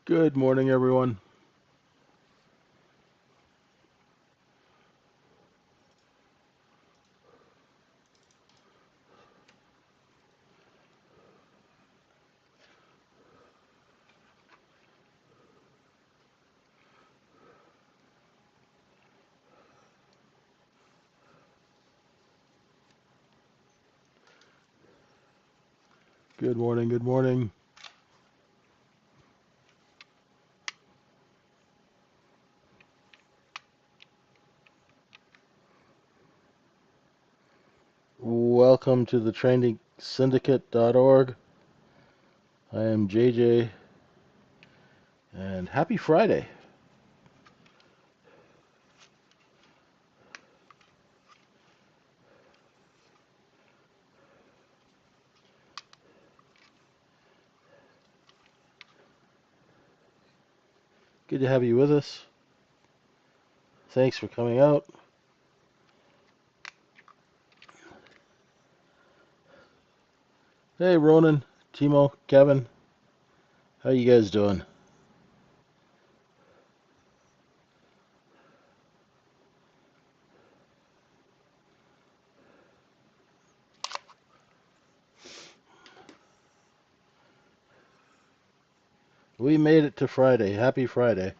Good morning, everyone. Good morning, good morning. Welcome to the tradingsyndicate.org. I am JJ, and happy Friday. Good to have you with us. Thanks for coming out. Hey, Ronan, Timo, Kevin, how you guys doing? We made it to Friday. Happy Friday.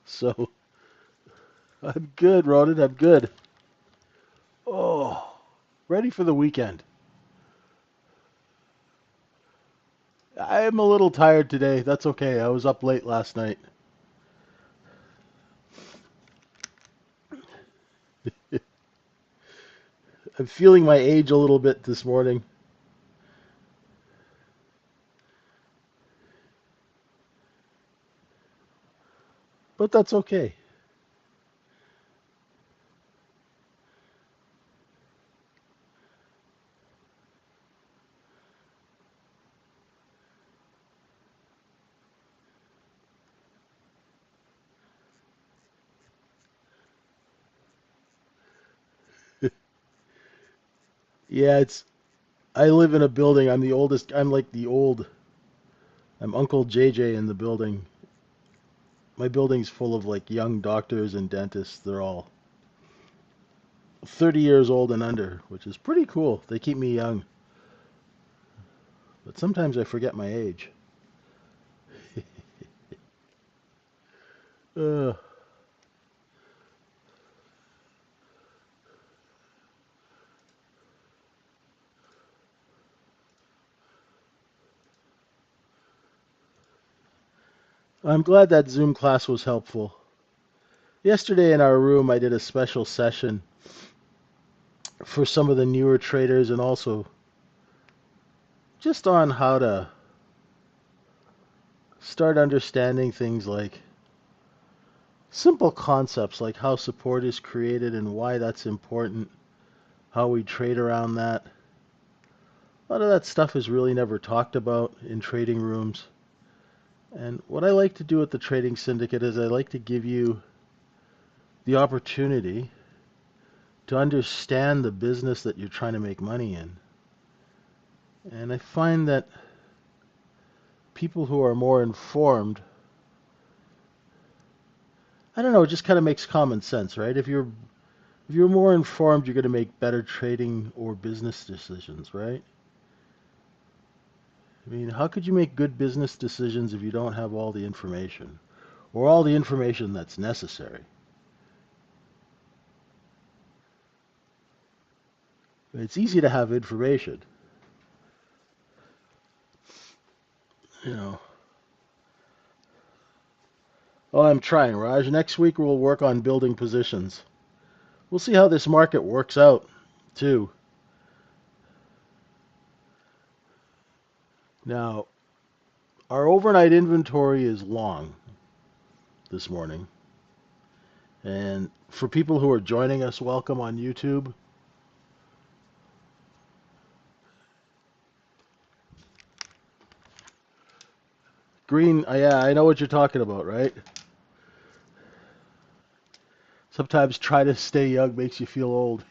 So, I'm good, Ronan. I'm good. Oh, ready for the weekend. I'm a little tired today. That's okay. I was up late last night. I'm feeling my age a little bit this morning, but that's okay. Yeah, it's I live in a building. I'm the oldest. I'm like the old. I'm Uncle JJ in the building. My building's full of like young doctors and dentists. They're all 30 years old and under, which is pretty cool. They keep me young, but sometimes I forget my age. uh, I'm glad that Zoom class was helpful. Yesterday in our room, I did a special session for some of the newer traders and also just on how to start understanding things like simple concepts like how support is created and why that's important, how we trade around that. A lot of that stuff is really never talked about in trading rooms. And what I like to do at the Trading Syndicate is I like to give you the opportunity to understand the business that you're trying to make money in. And I find that people who are more informed, I don't know, it just kind of makes common sense, right? If you're more informed, you're going to make better trading or business decisions, right? I mean, how could you make good business decisions if you don't have all the information or all the information that's necessary? It's easy to have information, you know. Oh, I'm trying, Raj. Next week we'll work on building positions. We'll see how this market works out, too. Now, our overnight inventory is long this morning. And for people who are joining us, welcome on YouTube. Green, yeah, I know what you're talking about, right? Sometimes try to stay young makes you feel old.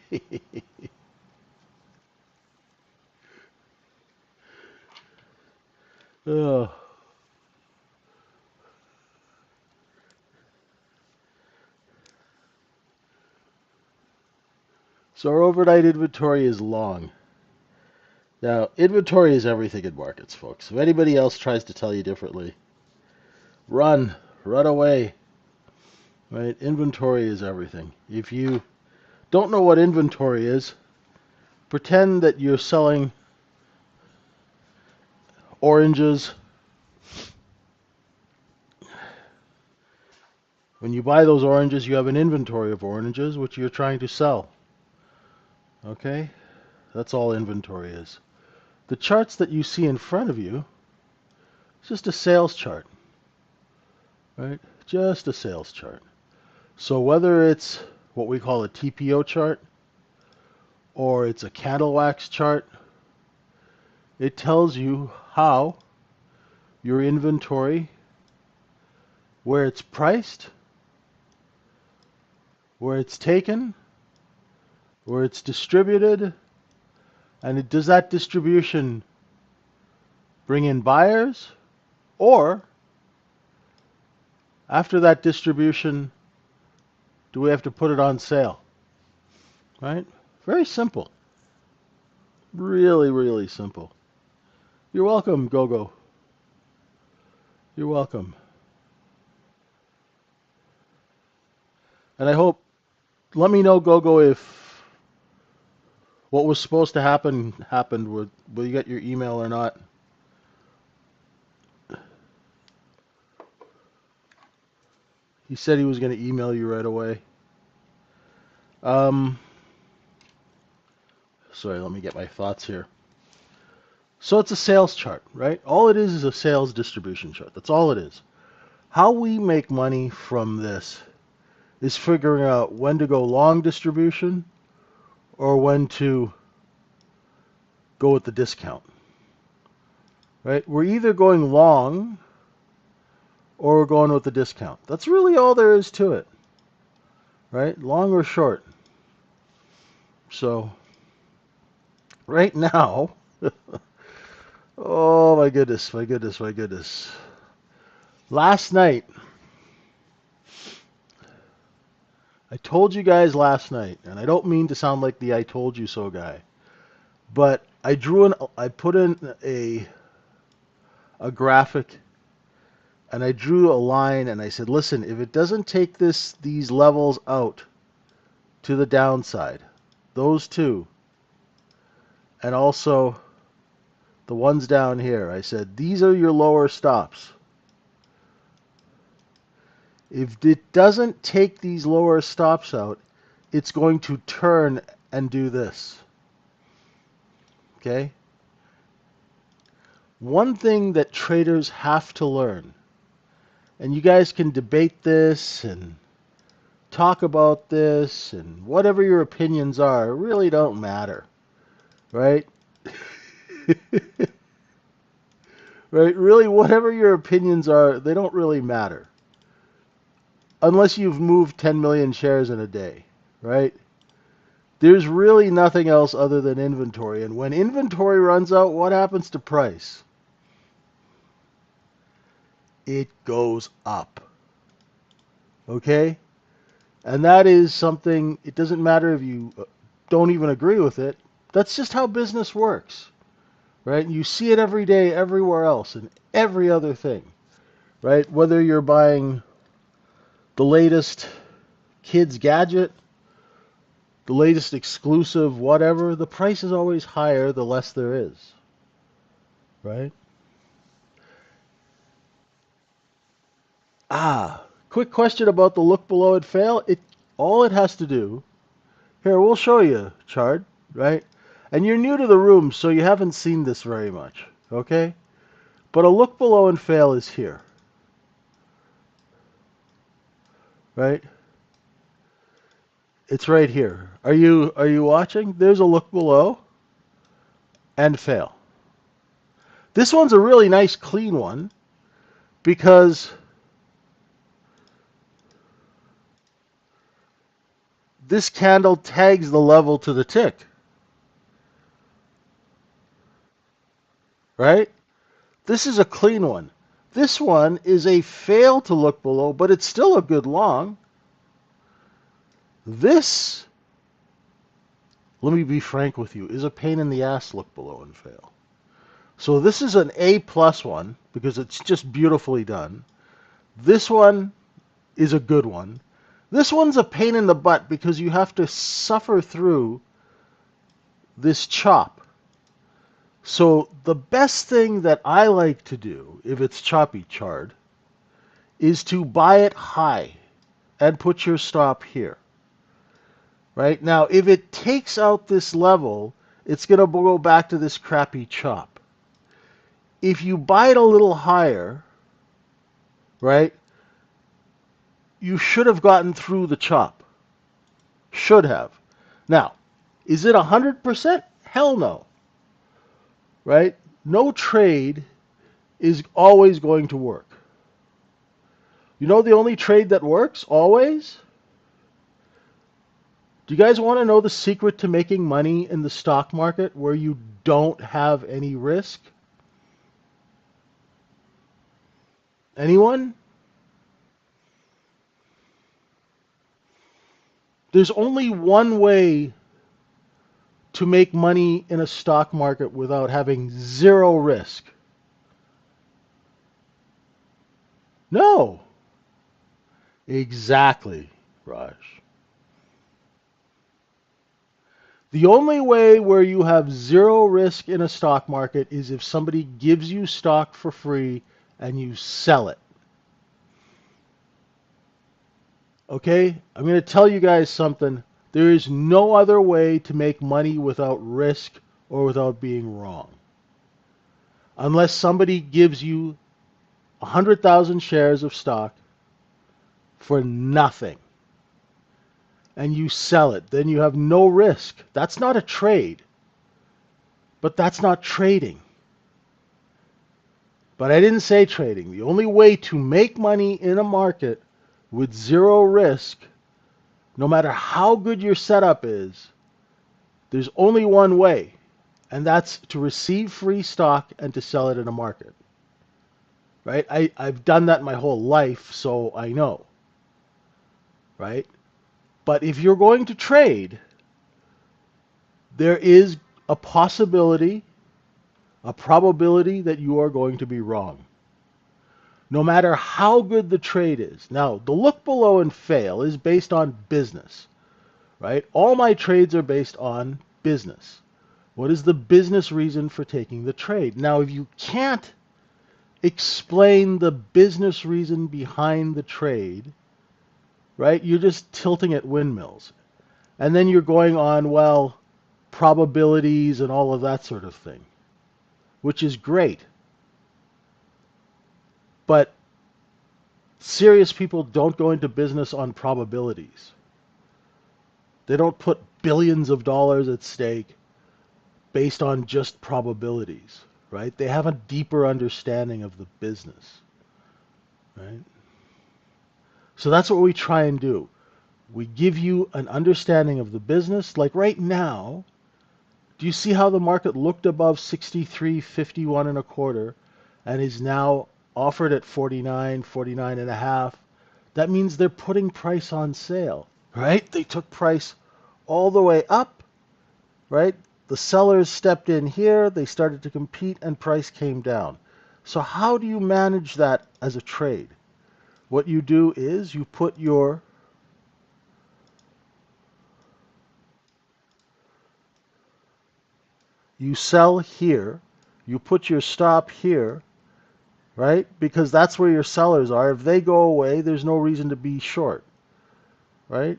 Oh. So our overnight inventory is long. Now, inventory is everything in markets, folks. If anybody else tries to tell you differently, run, run away. Right? Inventory is everything. If you don't know what inventory is, pretend that you're selling oranges. When you buy those oranges, you have an inventory of oranges which you're trying to sell. Okay? That's all inventory is. The charts that you see in front of you, it's just a sales chart, right? Just a sales chart. So whether it's what we call a TPO chart or it's a candle wax chart, it tells you how your inventory, where it's priced, where it's taken, where it's distributed, and does that distribution bring in buyers, or after that distribution, do we have to put it on sale? Right? Very simple. Really, really simple. You're welcome, Gogo. You're welcome. And I hope, let me know, Gogo, if what was supposed to happen happened. Will you get your email or not? He said he was going to email you right away. Um, Sorry, let me get my thoughts here. So it's a sales chart, right? All it is a sales distribution chart. That's all it is. How we make money from this is figuring out when to go long distribution or when to go with the discount, right? We're either going long or we're going with the discount. That's really all there is to it, right? Long or short. So right now, oh my goodness, my goodness, my goodness. Last night, I told you guys last night, and I don't mean to sound like the I told you so guy, but I put in a graphic, and I drew a line, and I said, listen, if it doesn't take these levels out to the downside, those two, and also the ones down here, I said, these are your lower stops. If it doesn't take these lower stops out, it's going to turn and do this. Okay? One thing that traders have to learn, and you guys can debate this and talk about this and whatever your opinions are, really don't matter. Right? Right? Really, whatever your opinions are, they don't really matter. Unless you've moved 10 million shares in a day, right? There's really nothing else other than inventory. And when inventory runs out, what happens to price? It goes up. Okay? And that is something, it doesn't matter if you don't even agree with it. That's just how business works. Right? You see it every day, everywhere else, and every other thing. Right? Whether you're buying the latest kids gadget, the latest exclusive whatever, the price is always higher the less there is. Right? Quick question about the look below and fail. All it has to do, here, we'll show you, chart, right? And you're new to the room, so you haven't seen this very much, okay? But a look below and fail is here, right? It's right here. Are you watching? There's a look below and fail. This one's a really nice clean one because this candle tags the level to the tick, right? This is a clean one. This one is a fail to look below, but it's still a good long. This, let me be frank with you, is a pain in the ass look below and fail. So this is an A plus one because it's just beautifully done. This one is a good one. This one's a pain in the butt because you have to suffer through this chop. So the best thing that I like to do, if it's choppy chart, is to buy it high and put your stop here. Right? Now, if it takes out this level, it's going to go back to this crappy chop. If you buy it a little higher, right, you should have gotten through the chop. Should have. Now, is it 100%? Hell no. Right? No trade is always going to work. You know the only trade that works always? Do you guys want to know the secret to making money in the stock market where you don't have any risk? Anyone? There's only one way to make money in a stock market without having zero risk. No. Exactly, Raj. The only way where you have zero risk in a stock market is if somebody gives you stock for free and you sell it. Okay? I'm going to tell you guys something. There is no other way to make money without risk or without being wrong. Unless somebody gives you 100,000 shares of stock for nothing and you sell it, then you have no risk. That's not a trade, but that's not trading. But I didn't say trading. The only way to make money in a market with zero risk, no matter how good your setup is, there's only one way, and that's to receive free stock and to sell it in a market. Right? I've done that my whole life, so I know. Right? But if you're going to trade, there is a possibility, a probability that you are going to be wrong. No matter how good the trade is. Now, the look below and fail is based on business, right? All my trades are based on business. What is the business reason for taking the trade? Now, if you can't explain the business reason behind the trade, right, you're just tilting at windmills. And then you're going on, well, probabilities and all of that sort of thing, which is great. But serious people don't go into business on probabilities. They don't put billions of dollars at stake based on just probabilities, right? They have a deeper understanding of the business, right? So that's what we try and do. We give you an understanding of the business. Like right now, do you see how the market looked above 63.51 and a quarter and is now offered at 49, 49 and a half? That means they're putting price on sale, right? They took price all the way up, right? The sellers stepped in here, they started to compete, and price came down. So how do you manage that as a trade? What you do is you sell here, you put your stop here, right? Because that's where your sellers are. If they go away, there's no reason to be short, right?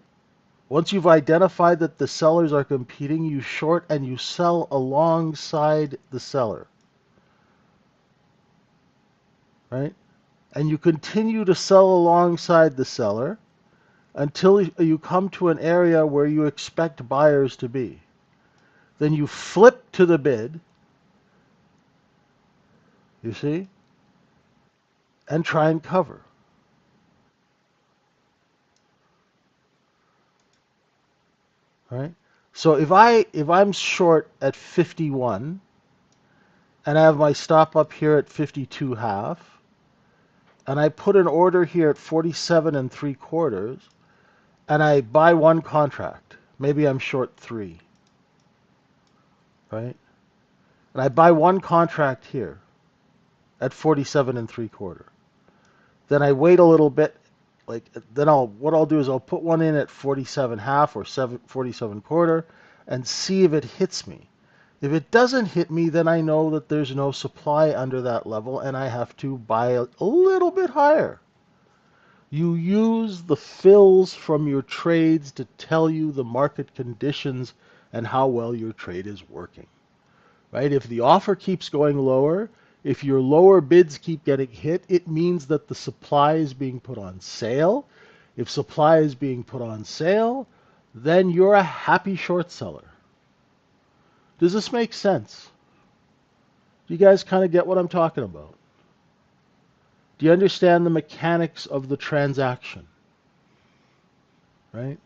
Once you've identified that the sellers are competing, you short and you sell alongside the seller, right? And you continue to sell alongside the seller until you come to an area where you expect buyers to be. Then you flip to the bid, you see, and try and cover. right? So if I'm short at 51 and I have my stop up here at 52 half and I put an order here at 47 and 3/4 and I buy one contract, maybe I'm short 3, right? And I buy one contract here at 47 and 3/4. Then I wait a little bit, like then what I'll do is I'll put one in at 47 half or 47/4 and see if it hits me. If it doesn't hit me, then I know that there's no supply under that level and I have to buy a little bit higher. You use the fills from your trades to tell you the market conditions and how well your trade is working. Right? If the offer keeps going lower, if your lower bids keep getting hit, it means that the supply is being put on sale. If supply is being put on sale, then you're a happy short seller. Does this make sense? Do you guys kind of get what I'm talking about? Do you understand the mechanics of the transaction? Right?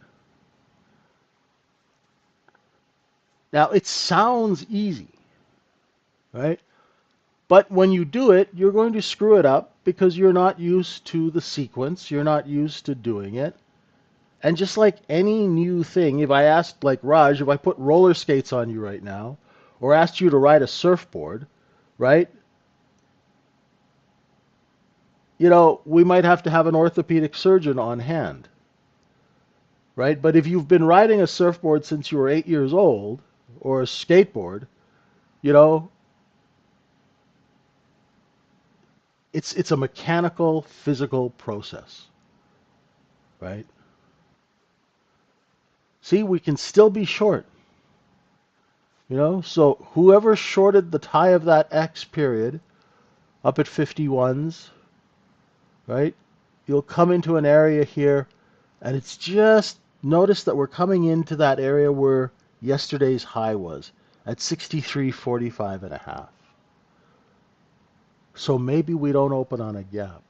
Now, it sounds easy, right? But when you do it, you're going to screw it up because you're not used to the sequence. You're not used to doing it. And just like any new thing, if I asked, like Raj, if I put roller skates on you right now, or asked you to ride a surfboard, right? You know, we might have to have an orthopedic surgeon on hand, right? But if you've been riding a surfboard since you were 8 years old, or a skateboard, you know, it's a mechanical, physical process, right? See, we can still be short, you know? So whoever shorted the high of that X period up at 51s, right? You'll come into an area here, and it's just notice that we're coming into that area where yesterday's high was at 63.45 and a half. So maybe we don't open on a gap.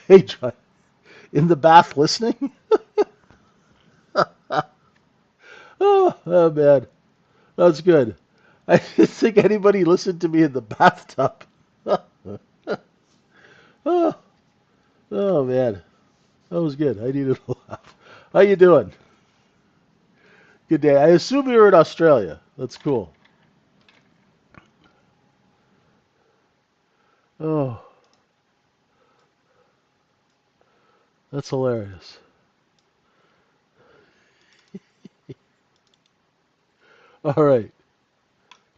Hey, John, in the bath listening? Oh man, that's good. I didn't think anybody listened to me in the bathtub. Oh, oh man, that was good. I needed a laugh. How you doing? Good day. I assume you're in Australia. That's cool. Oh, that's hilarious. All right,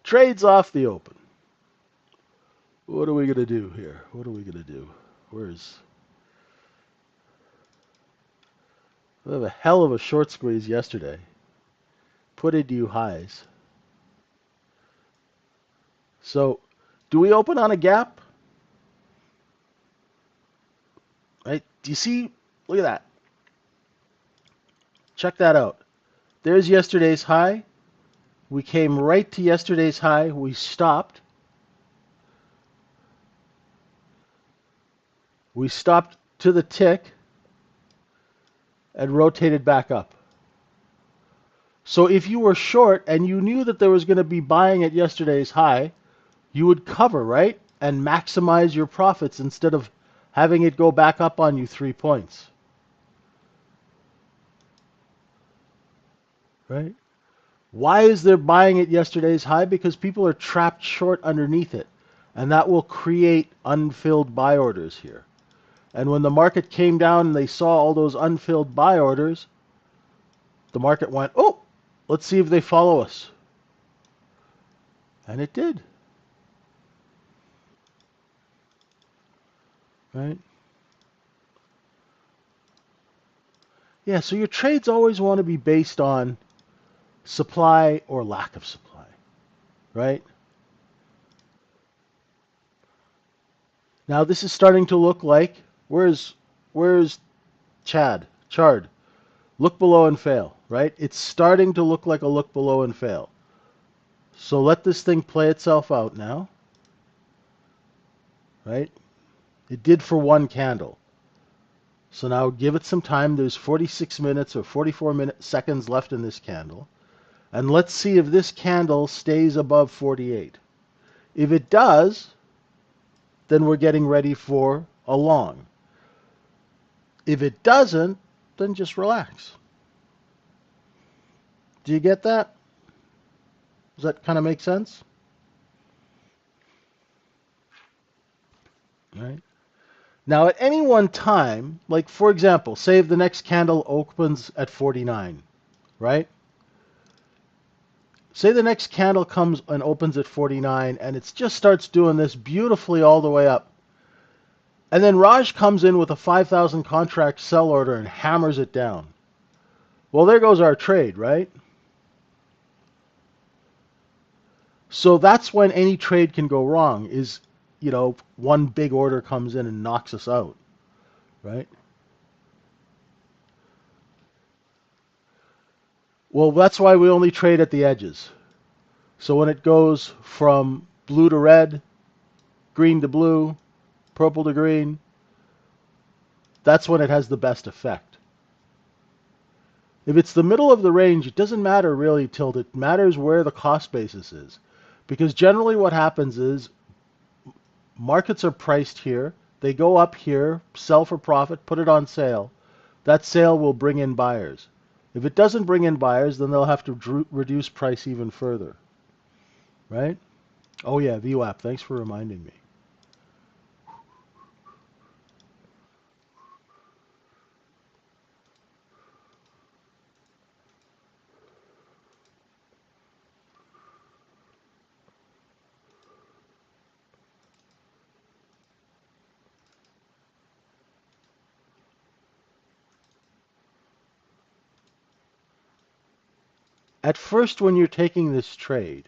trades off the open. What are we gonna do here? What are we gonna do? Where's? We have a hell of a short squeeze yesterday. Put in new highs. So, do we open on a gap? Right? Do you see? Look at that. Check that out. There's yesterday's high. We came right to yesterday's high. We stopped. We stopped to the tick and rotated back up. So if you were short and you knew that there was going to be buying at yesterday's high, you would cover, right? And maximize your profits instead of having it go back up on you 3 points. Right? Why is there buying at yesterday's high? Because people are trapped short underneath it. And that will create unfilled buy orders here. And when the market came down and they saw all those unfilled buy orders, the market went, oh, let's see if they follow us. And it did. Right? Yeah, so your trades always want to be based on supply or lack of supply. Right? Now this is starting to look like, where's Chard? Look below and fail, right? It's starting to look like a look below and fail. So let this thing play itself out now, right? It did for one candle. So now give it some time. There's 46 minutes or seconds left in this candle. And let's see if this candle stays above 48. If it does, then we're getting ready for a long. If it doesn't, then just relax. Do you get that? Does that kind of make sense? All right. Now, at any one time, like for example, say if the next candle opens at 49, right? Say the next candle comes and opens at 49 and it just starts doing this beautifully all the way up. And then Raj comes in with a 5,000 contract sell order and hammers it down. Well, there goes our trade, right? So that's when any trade can go wrong is, one big order comes in and knocks us out, right? Well, that's why we only trade at the edges. So when it goes from blue to red, green to blue, purple to green, that's when it has the best effect. If it's the middle of the range, it doesn't matter really till it matters where the cost basis is. Because generally what happens is markets are priced here, they go up here, sell for profit, put it on sale. That sale will bring in buyers. If it doesn't bring in buyers, then they'll have to reduce price even further. Right? Oh yeah, VWAP, thanks for reminding me. At first, when you're taking this trade,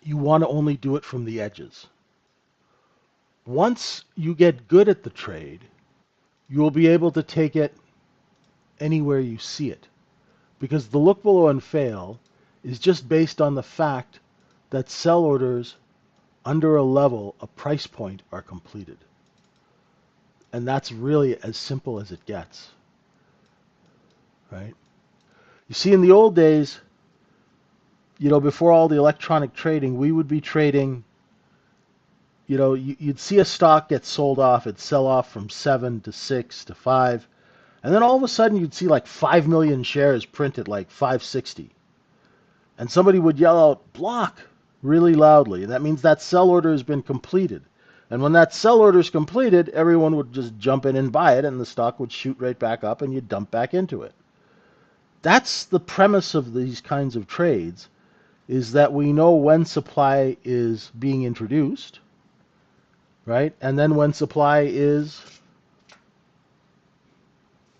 you want to only do it from the edges. Once you get good at the trade, you will be able to take it anywhere you see it. Because the look below and fail is just based on the fact that sell orders under a level, a price point, are completed. And that's really as simple as it gets. Right? You see, in the old days, before all the electronic trading, we would be trading, you'd see a stock get sold off, it'd sell off from 7 to 6 to 5, and then all of a sudden you'd see like 5 million shares printed like 560. And somebody would yell out, block, really loudly. That means that sell order has been completed. And when that sell order is completed, everyone would just jump in and buy it, and the stock would shoot right back up, and you'd dump back into it. That's the premise of these kinds of trades, is that we know when supply is being introduced, right? And then when supply is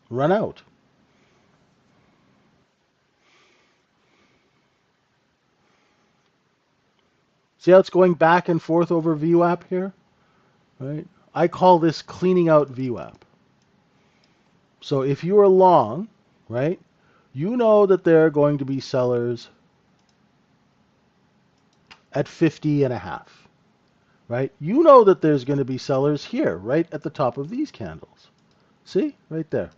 run out. See how it's going back and forth over VWAP here? Right? I call this cleaning out VWAP. So if you are long, right, you know that there are going to be sellers at 50 and a half, right? You know that there's going to be sellers here, right at the top of these candles. See? Right there.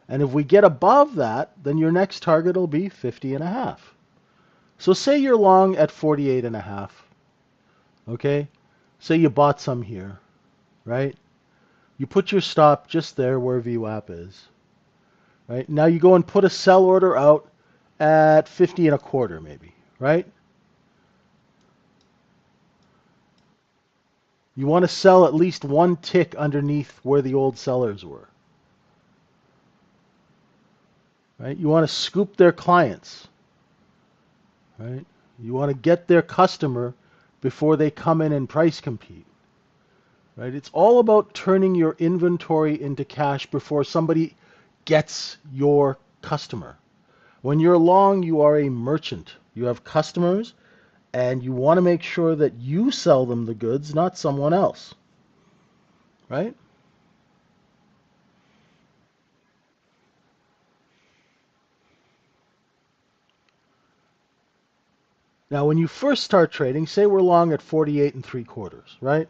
And if we get above that, then your next target will be 50 and a half. So say you're long at 48 and a half. Okay? Say you bought some here, right? You put your stop just there where VWAP is. Right? Now you go and put a sell order out at 50 and a quarter maybe, right? You want to sell at least one tick underneath where the old sellers were. Right? You want to scoop their clients. Right? You want to get their customer before they come in and price compete. Right? It's all about turning your inventory into cash before somebody gets your customer. When you're long, you are a merchant. You have customers, and you want to make sure that you sell them the goods, not someone else. Right? Now, when you first start trading, say we're long at 48 and 3/4, right?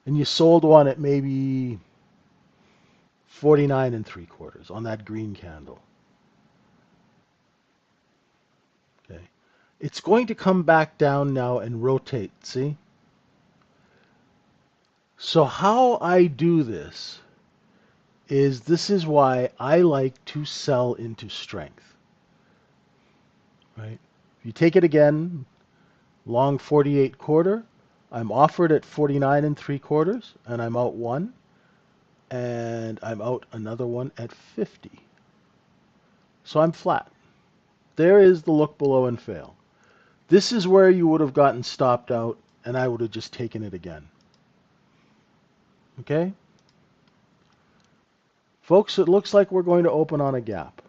and you sold one at maybe 49 and 3/4 on that green candle. Okay. It's going to come back down now and rotate, see? So how I do this is why I like to sell into strength, right? If you take it again, long 48/4, I'm offered at 49 and 3/4, and I'm out one, and I'm out another one at 50. So I'm flat. There is the look below and fail. This is where you would have gotten stopped out, and I would have just taken it again. Okay? Folks, it looks like we're going to open on a gap.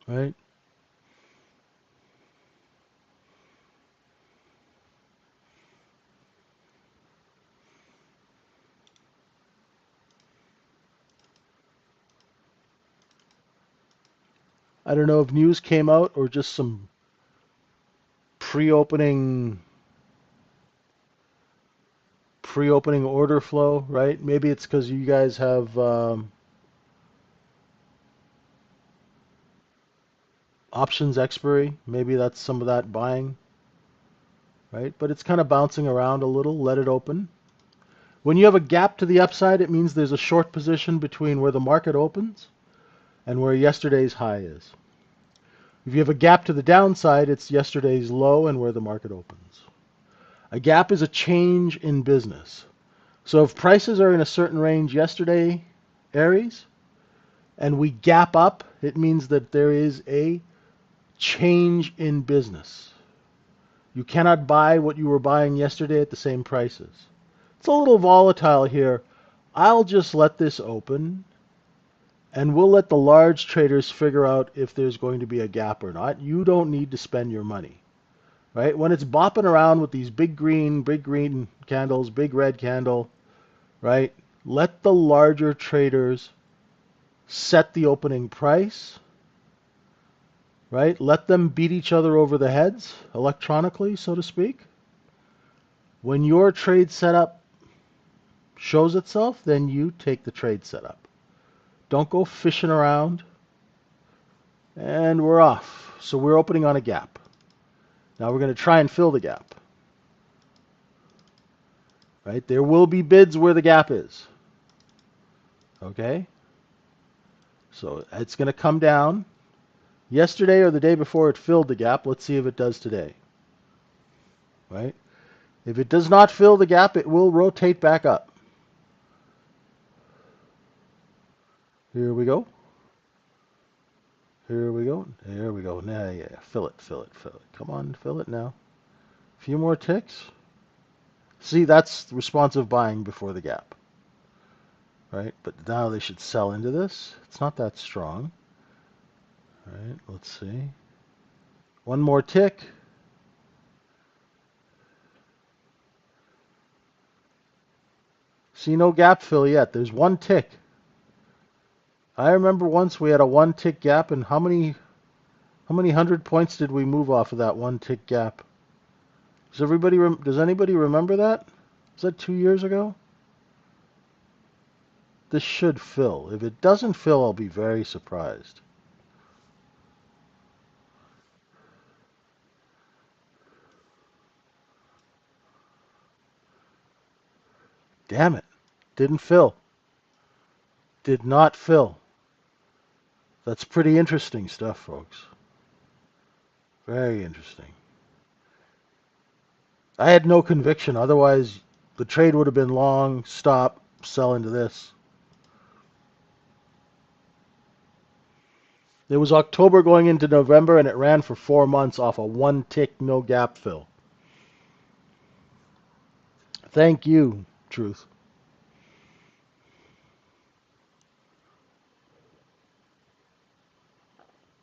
Right? I don't know if news came out or just some pre-opening pre-opening order flow, right? Maybe it's because you guys have options expiry. Maybe that's some of that buying, right? But it's kind of bouncing around a little. Let it open. When you have a gap to the upside, it means there's a short position between where the market opens and where yesterday's high is. If you have a gap to the downside, it's yesterday's low and where the market opens. A gap is a change in business. So if prices are in a certain range yesterday, Aries, and we gap up, it means that there is a change in business. You cannot buy what you were buying yesterday at the same prices. It's a little volatile here. I'll just let this open, and we'll let the large traders figure out if there's going to be a gap or not. You don't need to spend your money, right? When it's bopping around with these big green candles, big red candle, right? Let the larger traders set the opening price, right? Let them beat each other over the heads electronically, so to speak. When your trade setup shows itself, then you take the trade setup. Don't go fishing around. And we're off. So we're opening on a gap. Now we're going to try and fill the gap. Right? There will be bids where the gap is. Okay? So it's going to come down. Yesterday or the day before it filled the gap. Let's see if it does today. Right? If it does not fill the gap, it will rotate back up. Here we go. Here we go. There we go. Now, yeah, fill it, fill it, fill it. Come on, fill it now. A few more ticks. See, that's responsive buying before the gap. Right? But now they should sell into this. It's not that strong. All right, let's see. One more tick. See, no gap fill yet. There's one tick. I remember once we had a one tick gap, and how many 100 points did we move off of that one tick gap? Does anybody remember that? Was that 2 years ago? This should fill. If it doesn't fill, I'll be very surprised. Damn it. Didn't fill. Did not fill. That's pretty interesting stuff, folks. Very interesting. I had no conviction. Otherwise, the trade would have been long, stop, sell into this. It was October going into November, and it ran for 4 months off a one tick, no gap fill. Thank you, Truth.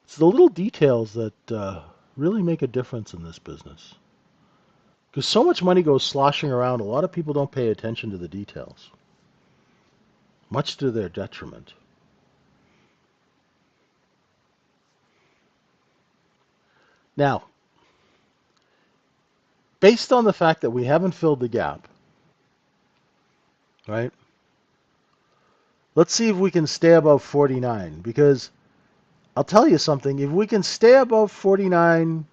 It's the little details that really make a difference in this business. Because so much money goes sloshing around, a lot of people don't pay attention to the details, much to their detriment. Now, based on the fact that we haven't filled the gap, right? Let's see if we can stay above 49, because I'll tell you something. If we can stay above 49,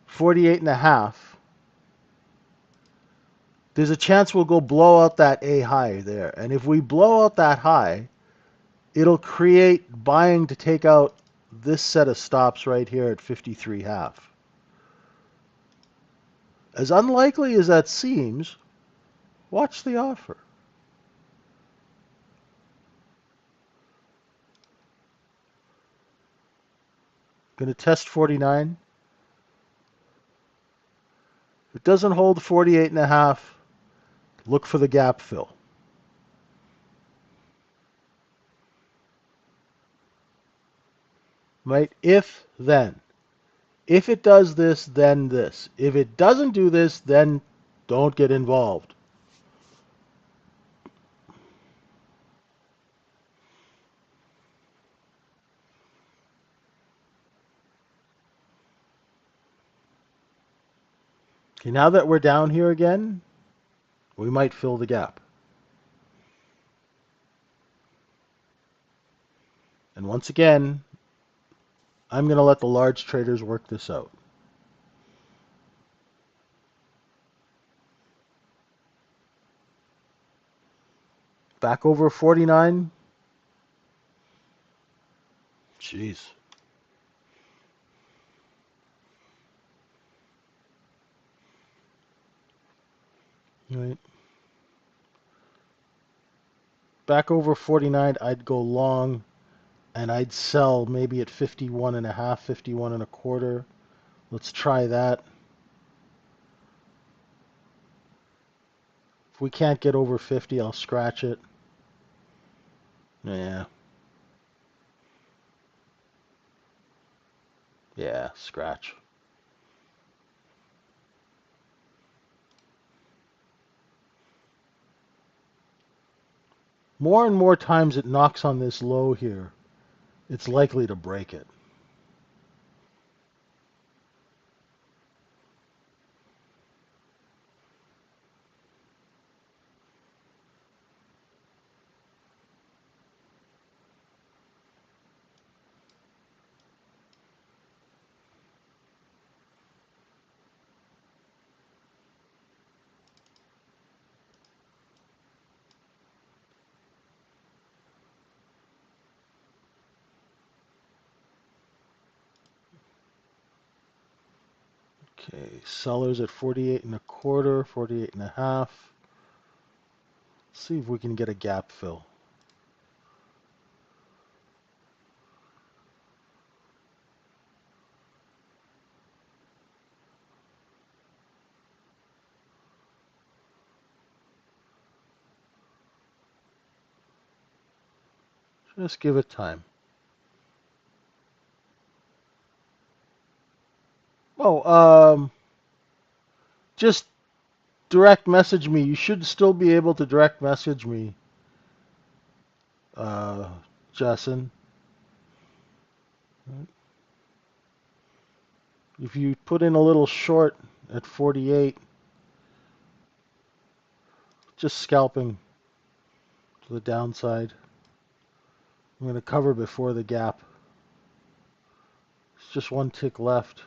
48 and a half, there's a chance we'll go blow out that A high there. And if we blow out that high, it'll create buying to take out this set of stops right here at 53 half. As unlikely as that seems, watch the offer. Going to test 49. If it doesn't hold 48 and a half, look for the gap fill. Right? If, then. If it does this, then this. If it doesn't do this, then don't get involved. Okay, now that we're down here again, we might fill the gap. And once again, I'm going to let the large traders work this out. Back over 49. Jeez. Right. Back over 49, I'd go long, and I'd sell maybe at 51 and a half, 51 and a quarter. Let's try that. If we can't get over 50, I'll scratch it. Yeah. Yeah, scratch. More and more times it knocks on this low here, it's likely to break it. Okay, sellers at 48 and a quarter, 48 and a half. Let's see if we can get a gap fill. Just give it time. Oh, just direct message me. You should still be able to direct message me, uh, Jason. If you put in a little short at 48, just scalping to the downside. I'm going to cover before the gap. It's just one tick left.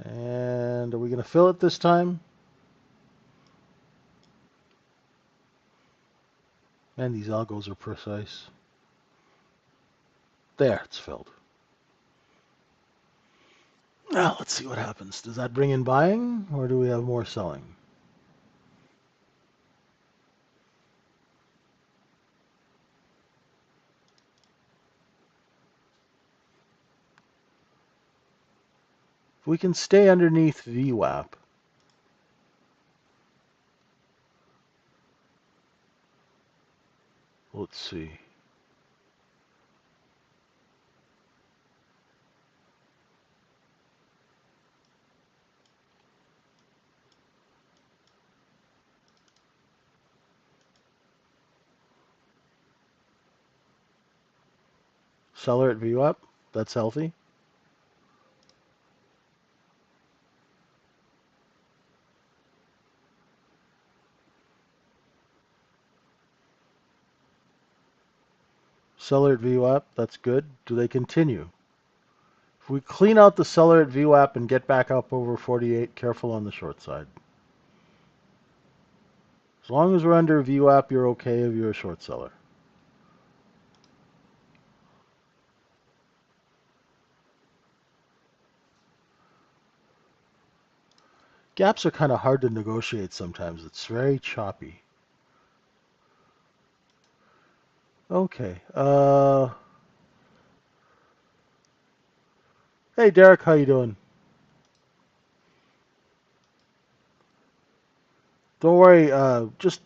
And are we going to fill it this time? Man, these algos are precise. There, it's filled. Now, let's see what happens. Does that bring in buying, or do we have more selling? If we can stay underneath VWAP, let's see. Seller at VWAP, that's healthy. Seller at VWAP, that's good. Do they continue? If we clean out the seller at VWAP and get back up over 48, careful on the short side. As long as we're under VWAP, you're okay if you're a short seller. Gaps are kind of hard to negotiate sometimes. It's very choppy. Okay. Hey Derek, how you doing? Don't worry. Just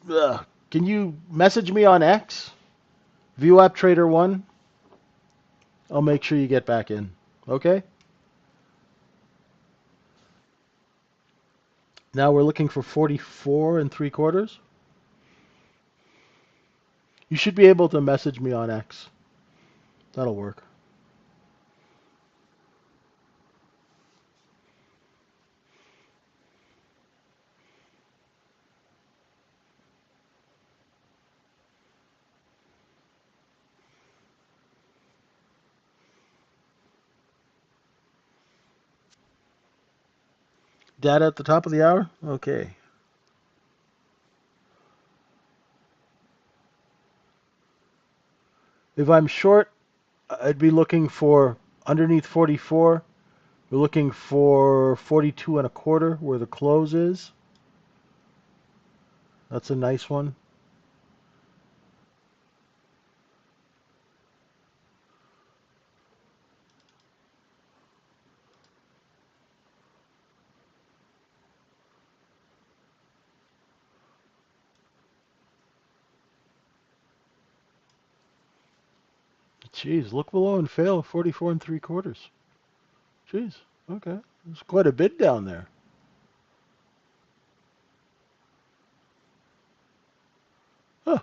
can you message me on X? vwaptrader1. I'll make sure you get back in. Okay. Now we're looking for 44 and 3/4. You should be able to message me on X. That'll work. Data at the top of the hour? Okay. If I'm short, I'd be looking for underneath 44. We're looking for 42 1/4 where the close is. That's a nice one. Jeez, look below and fail 44 3/4. Jeez, okay. There's quite a bid down there. Huh.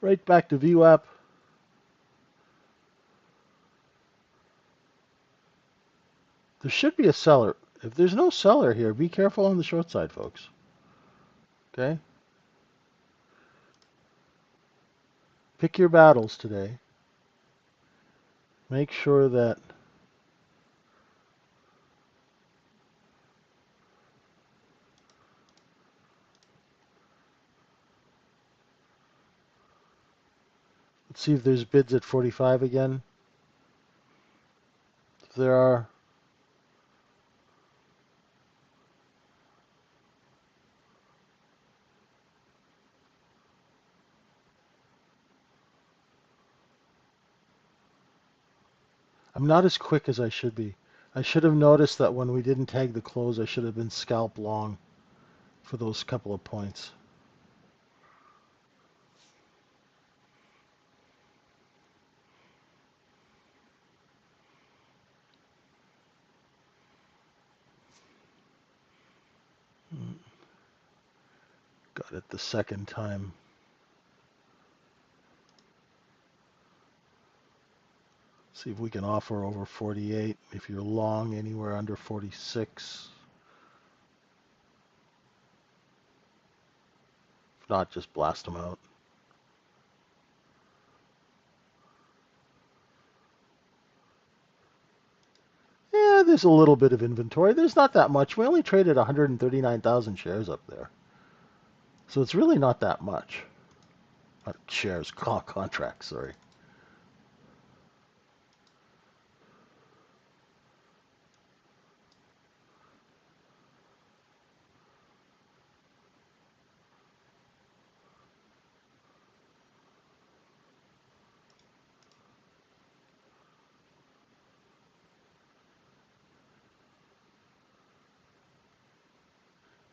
Right back to VWAP. There should be a seller. If there's no seller here, be careful on the short side, folks. Okay? Pick your battles today. Make sure that let's see if there's bids at 45 again. If there are, I'm not as quick as I should be. I should have noticed that when we didn't tag the close, I should have been scalp long for those couple of points. Got it the second time. See if we can offer over 48. If you're long anywhere under 46. If not, just blast them out. Yeah, there's a little bit of inventory. There's not that much. We only traded 139,000 shares up there. So it's really not that much. Not shares, contracts, sorry.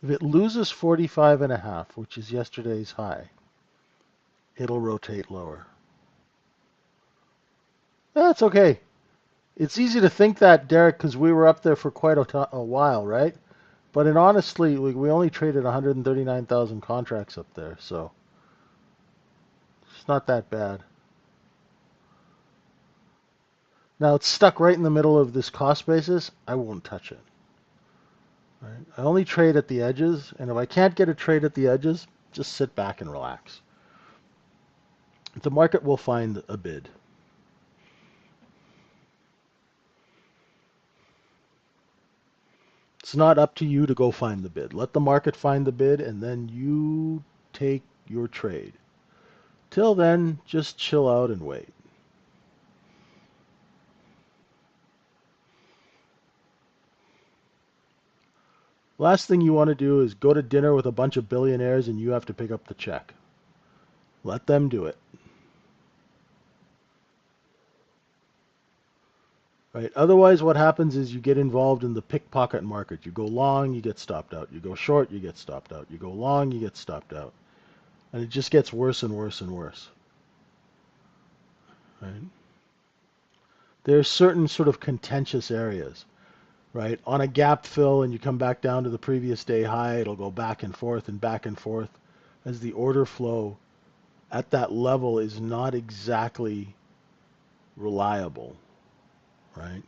If it loses 45.5, which is yesterday's high, it'll rotate lower. That's okay. It's easy to think that, Derek, because we were up there for quite a while, right? But in honestly, we only traded 139,000 contracts up there, so it's not that bad. Now it's stuck right in the middle of this cost basis. I won't touch it. Right? I only trade at the edges, and if I can't get a trade at the edges, just sit back and relax. The market will find a bid. It's not up to you to go find the bid. Let the market find the bid, and then you take your trade. Till then, just chill out and wait. Last thing you want to do is go to dinner with a bunch of billionaires and you have to pick up the check. Let them do it. Right? Otherwise, what happens is you get involved in the pickpocket market. You go long, you get stopped out. You go short, you get stopped out. You go long, you get stopped out. And it just gets worse and worse and worse. Right? There's certain sort of contentious areas. Right? On a gap fill and you come back down to the previous day high, it'll go back and forth and back and forth as the order flow at that level is not exactly reliable, right?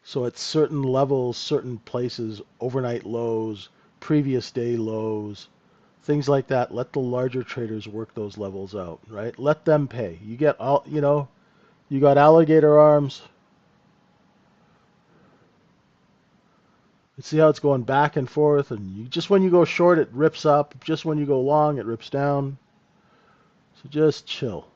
So at certain levels, certain places, overnight lows, previous day lows, things like that, let the larger traders work those levels out, right? Let them pay. You get all, you got alligator arms. You see how it's going back and forth, and just when you go short, it rips up. Just when you go long, it rips down. So just chill.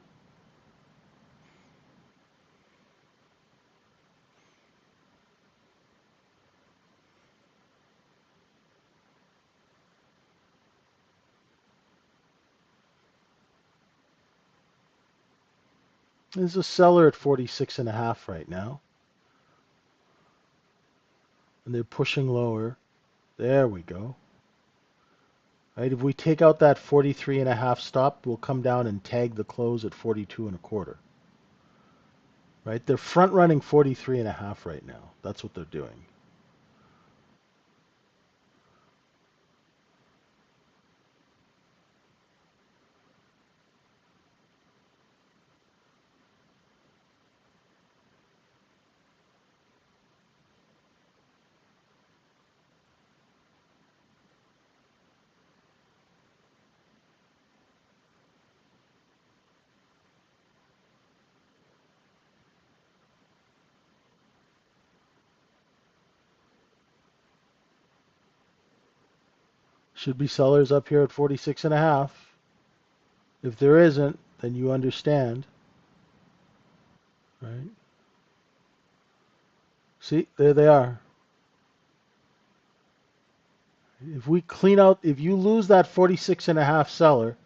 There's a seller at 46 and a half right now, and they're pushing lower. There we go. Right, if we take out that 43 and a half stop, we'll come down and tag the close at 42 and a quarter. Right? They're front running 43 and a half right now. That's what they're doing. Should be sellers up here at 46 and a half. If there isn't, then you understand. Right? See, there they are. If we clean out, if you lose that 46 and a half seller,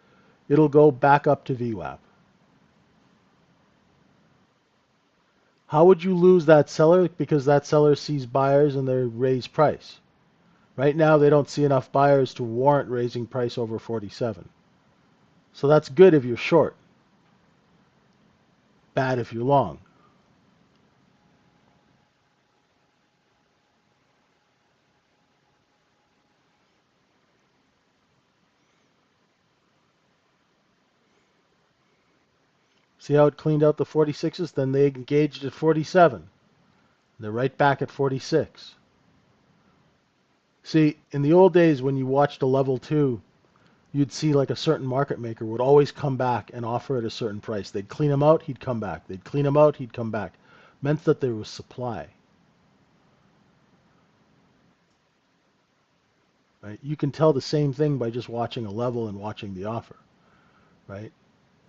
it'll go back up to VWAP. How would you lose that seller? Because that seller sees buyers and they raise price. Right now, they don't see enough buyers to warrant raising price over 47. So that's good if you're short, bad if you're long. See how it cleaned out the 46s? Then they engaged at 47. They're right back at 46. See, in the old days when you watched a level 2, you'd see like a certain market maker would always come back and offer at a certain price. They'd clean him out, he'd come back. They'd clean him out, he'd come back. Meant that there was supply. Right? You can tell the same thing by just watching a level and watching the offer. Right?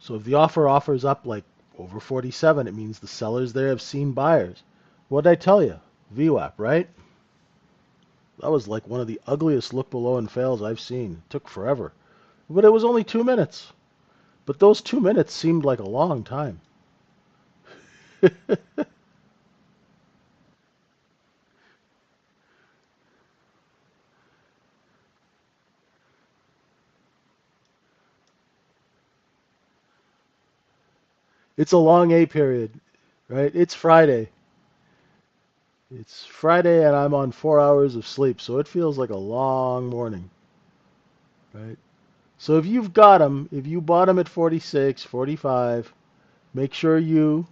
So if the offer offers up like over 47, it means the sellers there have seen buyers. What did I tell you? VWAP, right? That was like one of the ugliest look below and fails I've seen. It took forever. But it was only 2 minutes. But those 2 minutes seemed like a long time. It's a long A period, right? It's Friday. It's Friday and I'm on 4 hours of sleep, so it feels like a long morning, right? So if you bought them at 46, 45, make sure you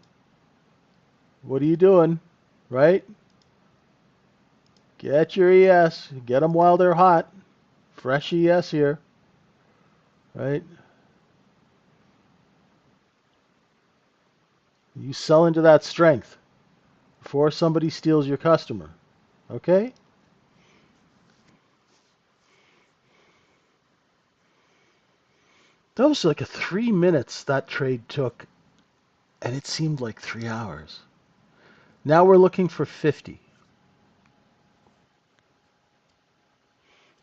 What are you doing? Right? Get your ES. Get them while they're hot. Fresh ES here. Right? You sell into that strength before somebody steals your customer. Okay? That was like a 3 minutes that trade took, and it seemed like 3 hours. Now we're looking for 50.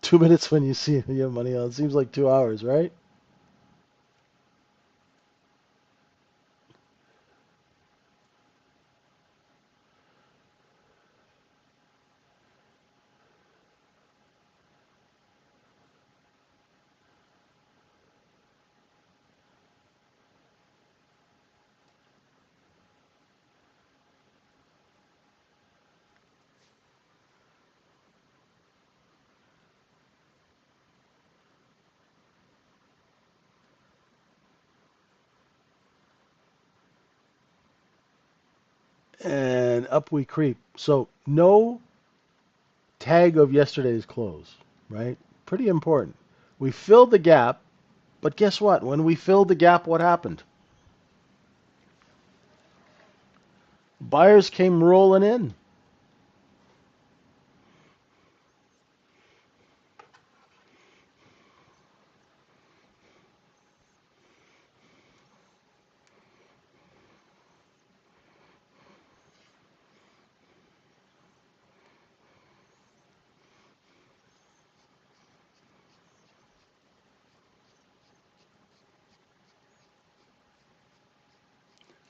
2 minutes when you see you have money on. It seems like 2 hours, right? And up we creep. So no tag of yesterday's close, right? Pretty important. We filled the gap, but guess what? When we filled the gap, what happened? Buyers came rolling in.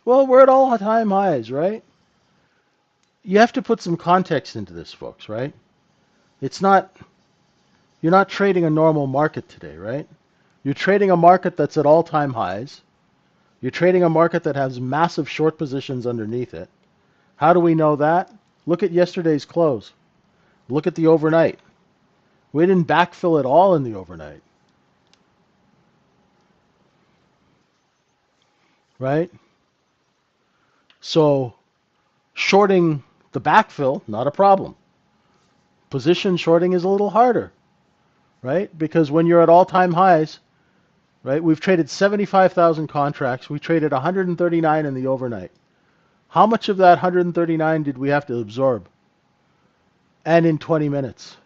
Well, we're at all-time highs, right? You have to put some context into this, folks, right? It's not, you're not trading a normal market today, right? You're trading a market that's at all-time highs. You're trading a market that has massive short positions underneath it. How do we know that? Look at yesterday's close. Look at the overnight. We didn't backfill at all in the overnight, right? So shorting the backfill, not a problem. Position shorting is a little harder, right? Because when you're at all-time highs, right, we've traded 75,000 contracts. We traded 139 in the overnight. How much of that 139 did we have to absorb? And in 20 minutes.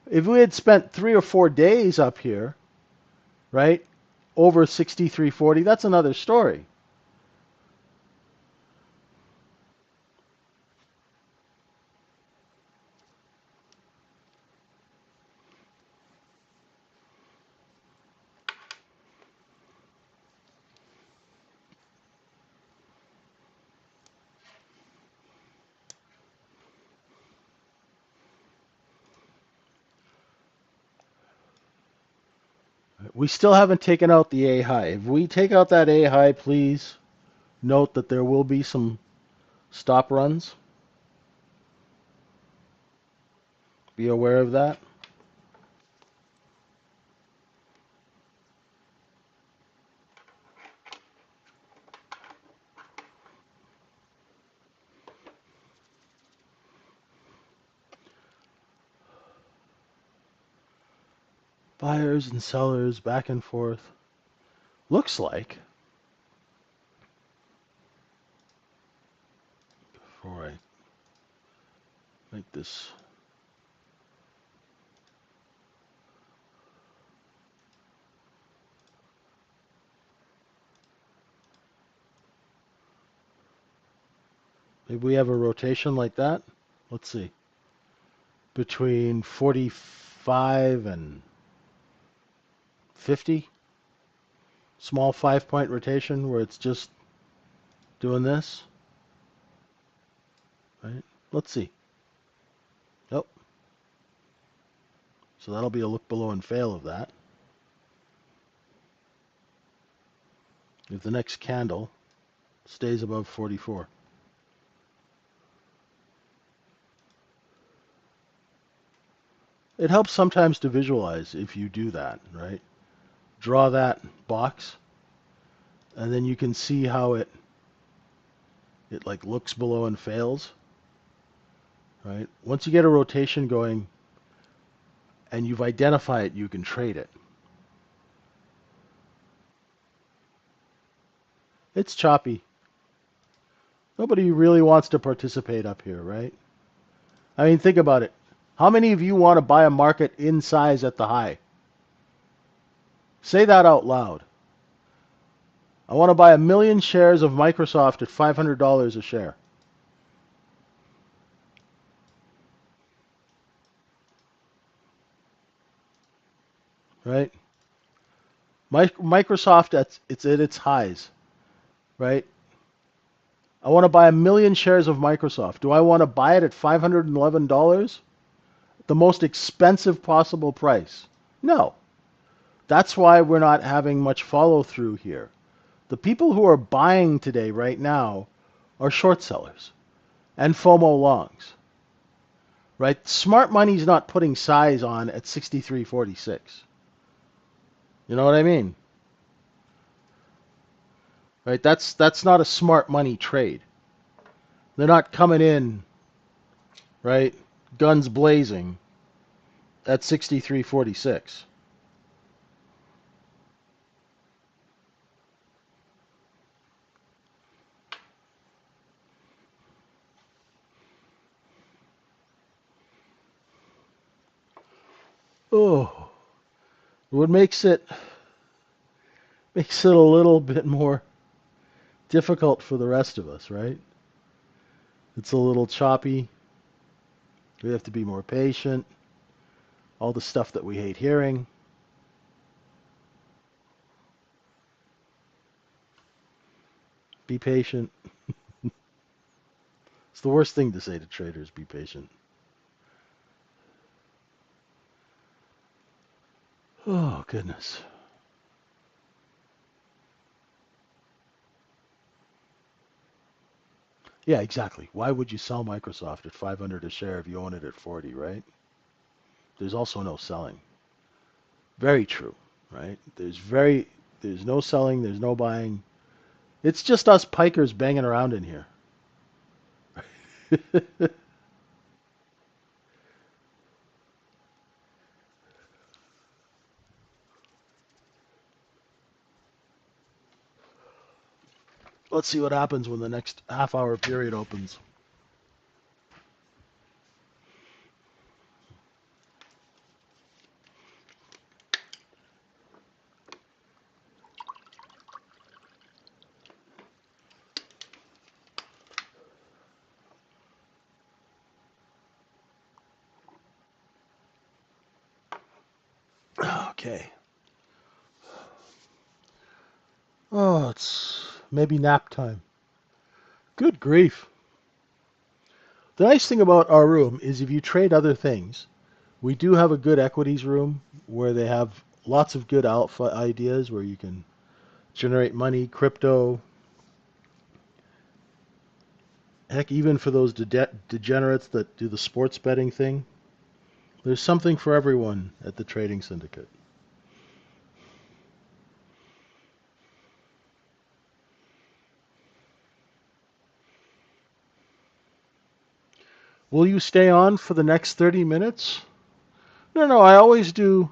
If we had spent 3 or 4 days up here, right, over 63.40, that's another story. We still haven't taken out the A high. If we take out that A high, please note that there will be some stop runs. Be aware of that. Buyers and sellers back and forth. Looks like, before I make this, maybe we have a rotation like that. Let's see. Between 45 and 50. Small 5 point rotation where it's just doing this. Right? Let's see. Nope. So that'll be a look below and fail of that. If the next candle stays above 44. It helps sometimes to visualize if you do that, right? Draw that box, and then you can see how it it like looks below and fails, right? Once you get a rotation going and you've identified it, you can trade it. It's choppy. Nobody really wants to participate up here, right? I mean, think about it. How many of you want to buy a market in size at the high? Say that out loud. I want to buy 1,000,000 shares of Microsoft at $500 a share. Right? Microsoft it's at its highs, right? I want to buy 1,000,000 shares of Microsoft. Do I want to buy it at $511? The most expensive possible price? No. That's why we're not having much follow through here. The people who are buying today, right now, are short sellers and FOMO longs, right? Smart money's not putting size on at 63.46. You know what I mean? Right? That's not a smart money trade. They're not coming in, right? Guns blazing at 63.46. Oh, what makes it a little bit more difficult for the rest of us, right? It's a little choppy. We have to be more patient. All the stuff that we hate hearing. Be patient. It's the worst thing to say to traders, be patient. Oh, goodness. Yeah, exactly. Why would you sell Microsoft at 500 a share if you own it at 40, right? There's also no selling. Very true, right? There's no selling, there's no buying. It's just us pikers banging around in here. Let's see what happens when the next half-hour period opens. Okay. Oh, it's maybe nap time. Good grief. The nice thing about our room is if you trade other things, we do have a good equities room where they have lots of good alpha ideas where you can generate money, crypto, heck, even for those degenerates that do the sports betting thing. There's something for everyone at the Trading Syndicate. Will you stay on for the next 30 minutes? No, no, I always do.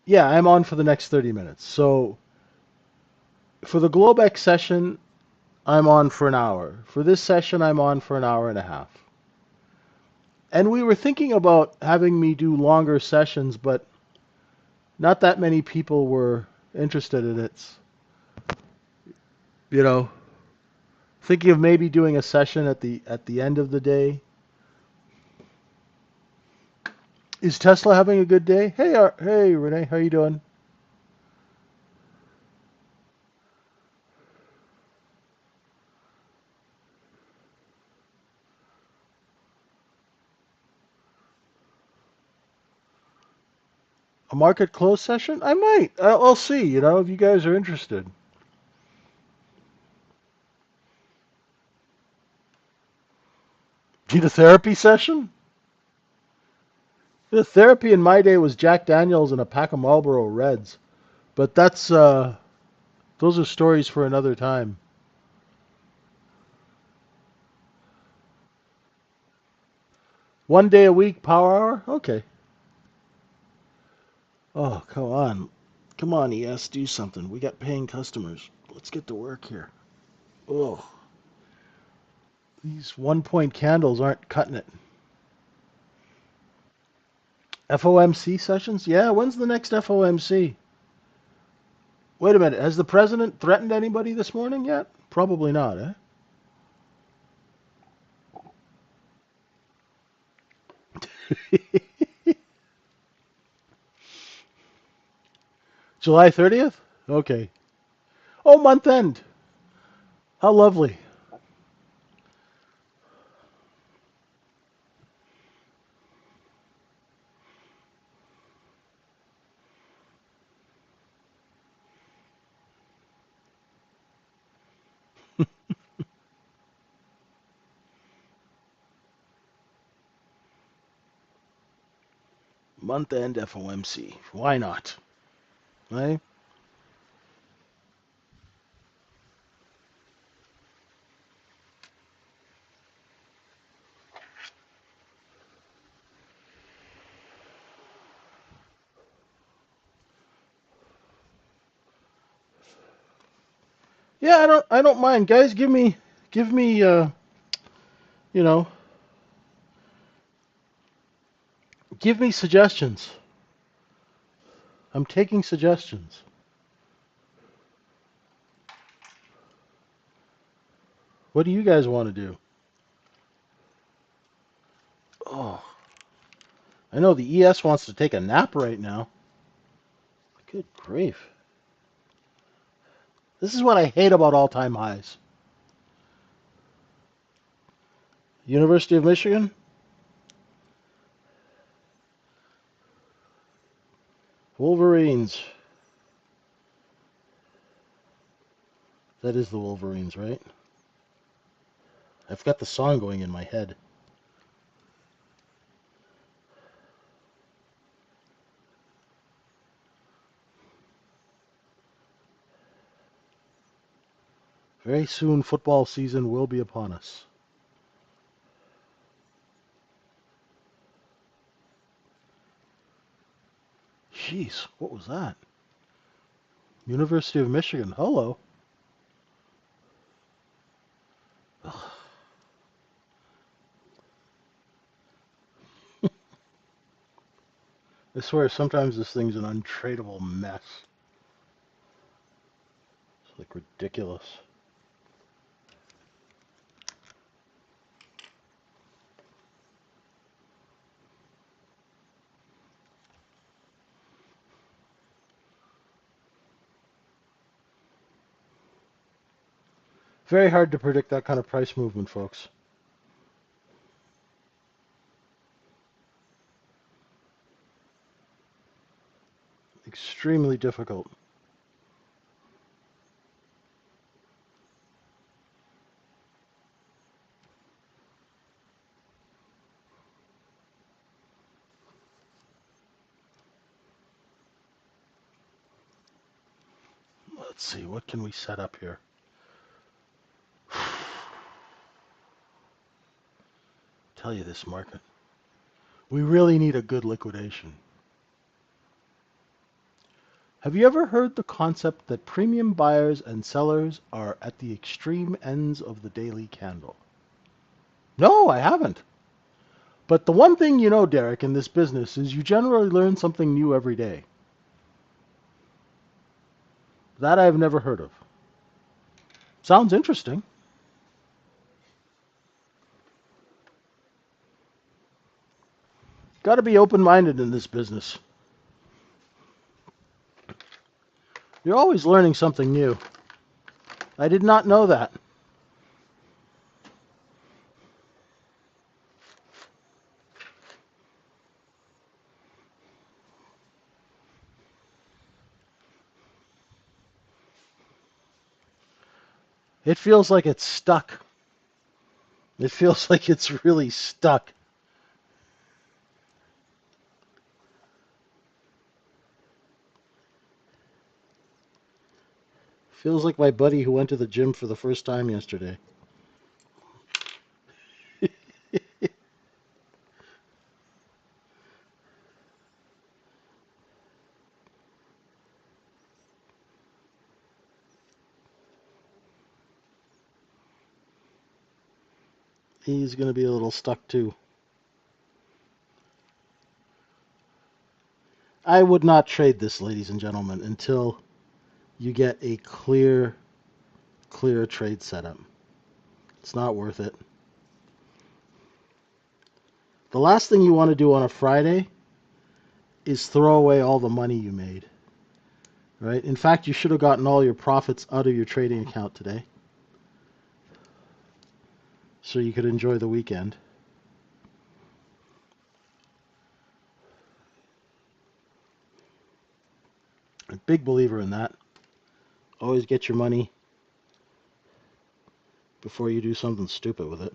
Yeah, I'm on for the next 30 minutes. So for the Globex session, I'm on for an hour. For this session, I'm on for an hour and a half. And we were thinking about having me do longer sessions, but not that many people were interested in it. You know, thinking of maybe doing a session at the end of the day. Is Tesla having a good day? Hey, hey, Renee, how you doing? A market close session? I might. I'll see. You know, if you guys are interested. Need a therapy session? The therapy in my day was Jack Daniels and a pack of Marlboro Reds, but that's those are stories for another time. 1 day a week, power hour? Okay. Oh, come on. Come on, ES, do something. We got paying customers. Let's get to work here. Oh, these 1 point candles aren't cutting it. FOMC sessions? Yeah, when's the next FOMC? Wait a minute. Has the president threatened anybody this morning yet? Probably not, eh? July 30th? Okay. Oh, month end. How lovely. Month end FOMC. Why not? Right? Yeah, I don't mind. Guys, give me you know, give me suggestions. I'm taking suggestions. What do you guys want to do? Oh, I know the ES wants to take a nap right now. Good grief. This is what I hate about all-time highs. University of Michigan? Wolverines. That is the Wolverines, right? I've got the song going in my head. Very soon, football season will be upon us. Jeez, what was that? University of Michigan. Hello. Ugh. I swear, sometimes this thing's an untradeable mess. It's like ridiculous. Very hard to predict that kind of price movement, folks. Extremely difficult. Let's see, what can we set up here? Tell you this market. We really need a good liquidation. Have you ever heard the concept that premium buyers and sellers are at the extreme ends of the daily candle? No, I haven't. But the one thing you know, Derek, in this business is you generally learn something new every day. That I've never heard of. Sounds interesting. Got to be open-minded in this business. You're always learning something new. I did not know that. It feels like it's stuck. It feels like it's really stuck. Feels like my buddy who went to the gym for the first time yesterday. He's going to be a little stuck too. I would not trade this, ladies and gentlemen, until you get a clear trade setup. It's not worth it. The last thing you want to do on a Friday is throw away all the money you made. Right? In fact, you should have gotten all your profits out of your trading account today so you could enjoy the weekend. I'm a big believer in that. Always get your money before you do something stupid with it.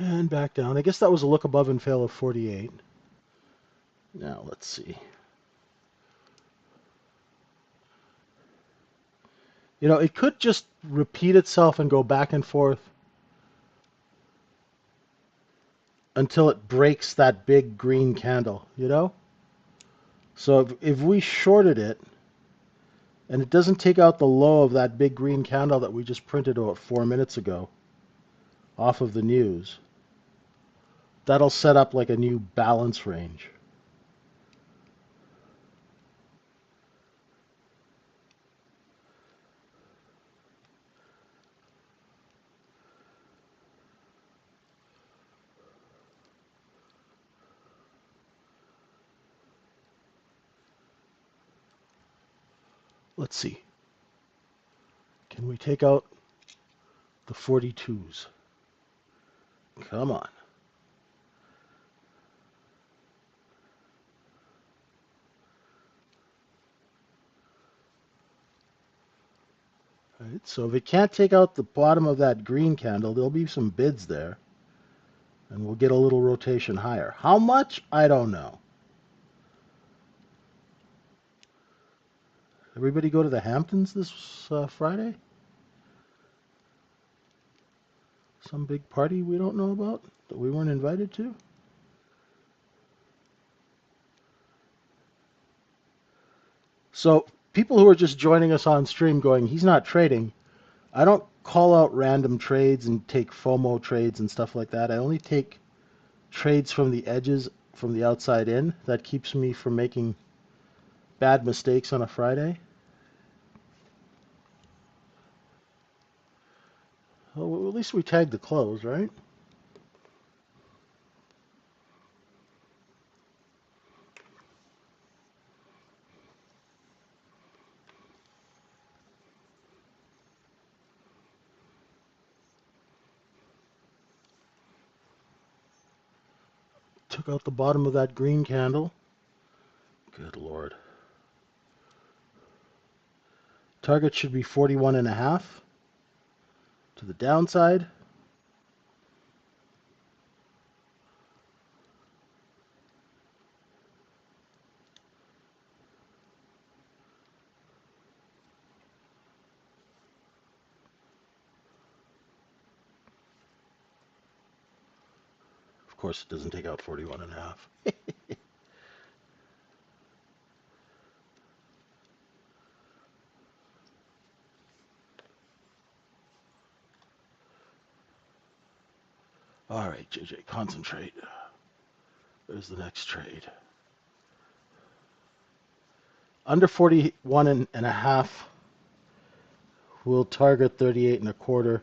And back down. I guess that was a look above and fail of 48. Now let's see. You know, it could just repeat itself and go back and forth until it breaks that big green candle, you know? So if we shorted it and it doesn't take out the low of that big green candle that we just printed about 4 minutes ago off of the news, that'll set up like a new balance range. Let's see. Can we take out the 42s? Come on. Right, so if it can't take out the bottom of that green candle, there'll be some bids there, and we'll get a little rotation higher. How much? I don't know. Everybody go to the Hamptons this Friday? Some big party we don't know about that we weren't invited to? So people who are just joining us on stream going, he's not trading. I don't call out random trades and take FOMO trades and stuff like that. I only take trades from the edges, from the outside in. That keeps me from making bad mistakes on a Friday. Well, at least we tagged the close, right? Took out the bottom of that green candle. Good Lord. Target should be 41.5 to the downside. Of course, it doesn't take out 41.5. All right, JJ, concentrate. There's the next trade. Under 41.5, we'll target 38.25.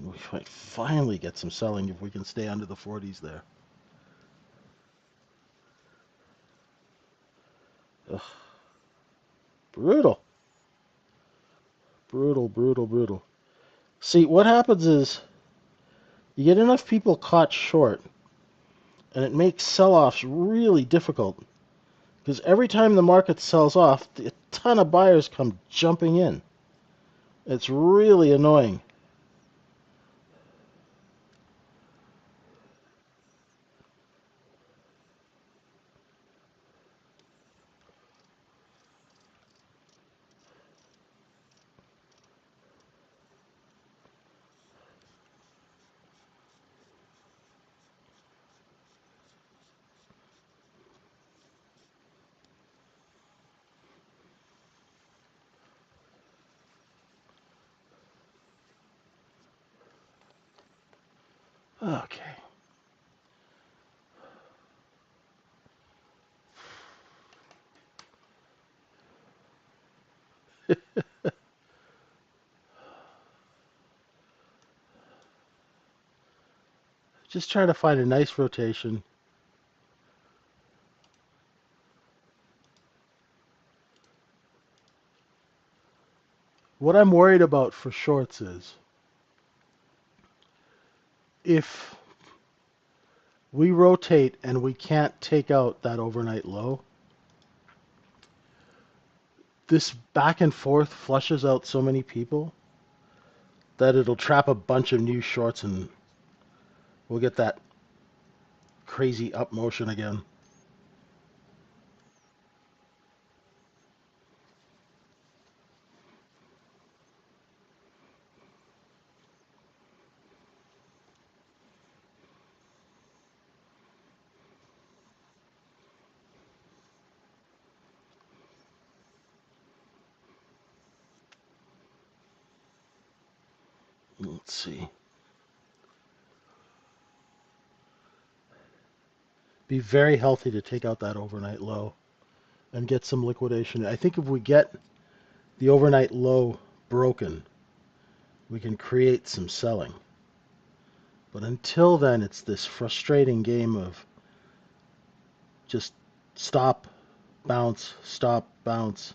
We might finally get some selling if we can stay under the 40s there. Ugh. Brutal. Brutal, brutal, brutal. See, what happens is you get enough people caught short, and it makes sell-offs really difficult. Because every time the market sells off, a ton of buyers come jumping in. It's really annoying. Okay. Just trying to find a nice rotation. What I'm worried about for shorts is if we rotate and we can't take out that overnight low, this back and forth flushes out so many people that it'll trap a bunch of new shorts and we'll get that crazy up motion again. Let's see. Be very healthy to take out that overnight low and get some liquidation. I think if we get the overnight low broken, we can create some selling. But until then, it's this frustrating game of just stop, bounce, stop, bounce.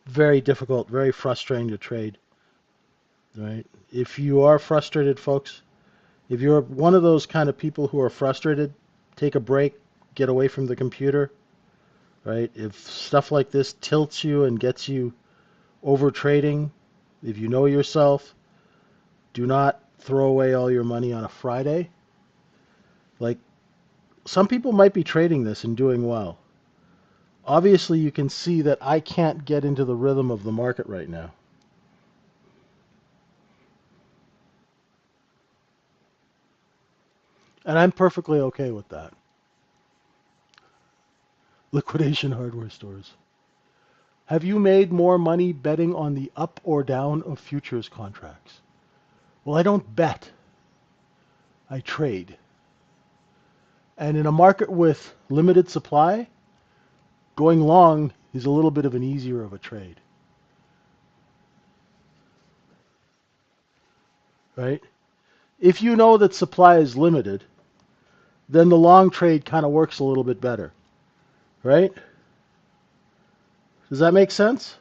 Very difficult, very frustrating to trade. Right? If you are frustrated, folks, if you're one of those kind of people who are frustrated, take a break, get away from the computer. Right? If stuff like this tilts you and gets you over trading, if you know yourself, do not throw away all your money on a Friday. Like, some people might be trading this and doing well. Obviously, you can see that I can't get into the rhythm of the market right now. And I'm perfectly okay with that. Liquidation hardware stores. Have you made more money betting on the up or down of futures contracts? Well, I don't bet. I trade. And in a market with limited supply, going long is a little bit of an easier of a trade. Right? If you know that supply is limited, then the long trade kind of works a little bit better. Right? Does that make sense?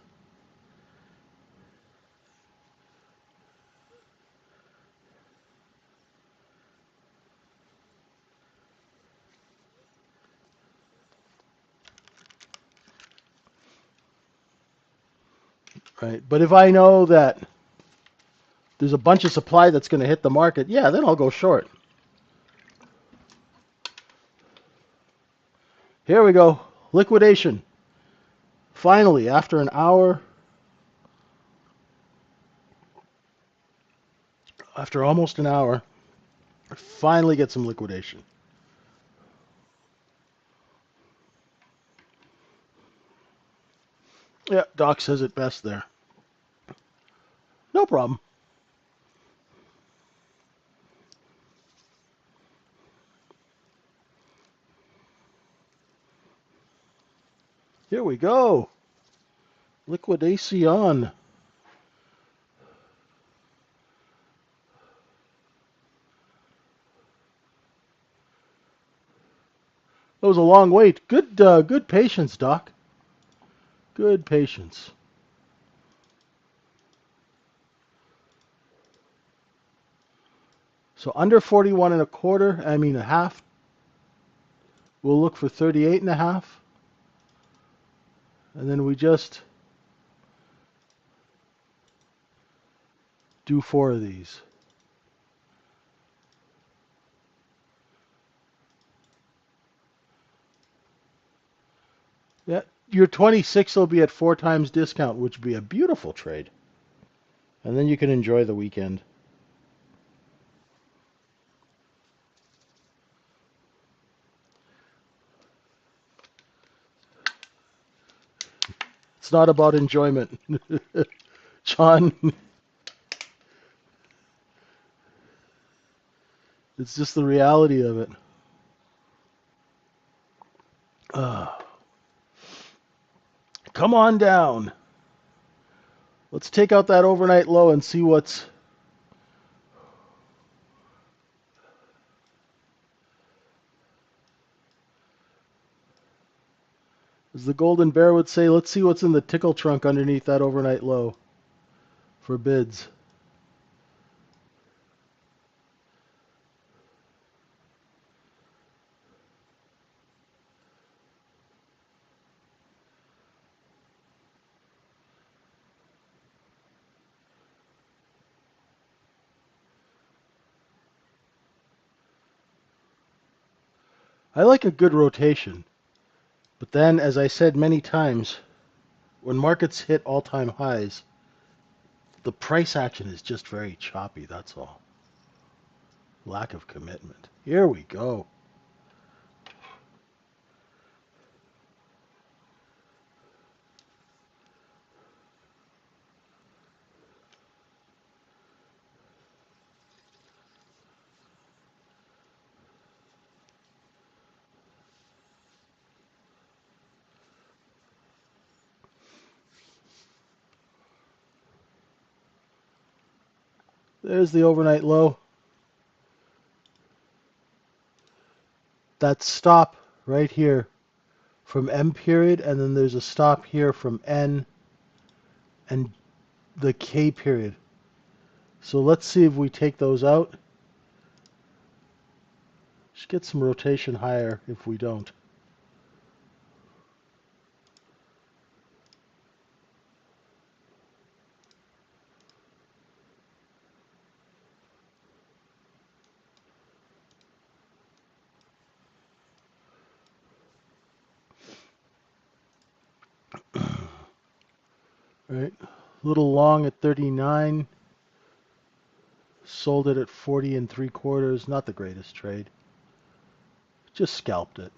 Right? But if I know that there's a bunch of supply that's going to hit the market, yeah, then I'll go short. Here we go. Liquidation. Finally, after almost an hour, I finally get some liquidation. Yeah, Doc says it best there. No problem. Here we go. Liquidation. That was a long wait. Good patience, Doc. Good patience. So under 41 and a quarter, I mean a half. We'll look for 38 and a half. And then we just do 4 of these. Yeah, your 26 will be at 4 times discount, which would be a beautiful trade. And then you can enjoy the weekend. It's not about enjoyment. John, it's just the reality of it. Uh, Come on down. Let's take out that overnight low and see what's... As the Golden Bear would say, let's see what's in the tickle trunk underneath that overnight low for bids. I like a good rotation, but then, as I said many times, when markets hit all-time highs, the price action is just very choppy, that's all. Lack of commitment. Here we go. There's the overnight low. That stop right here from M period, and then there's a stop here from N and the K period. So let's see if we take those out. Just get some rotation higher if we don't. Right, a little long at 39. Sold it at 40 and 3/4. Not the greatest trade. Just scalped it.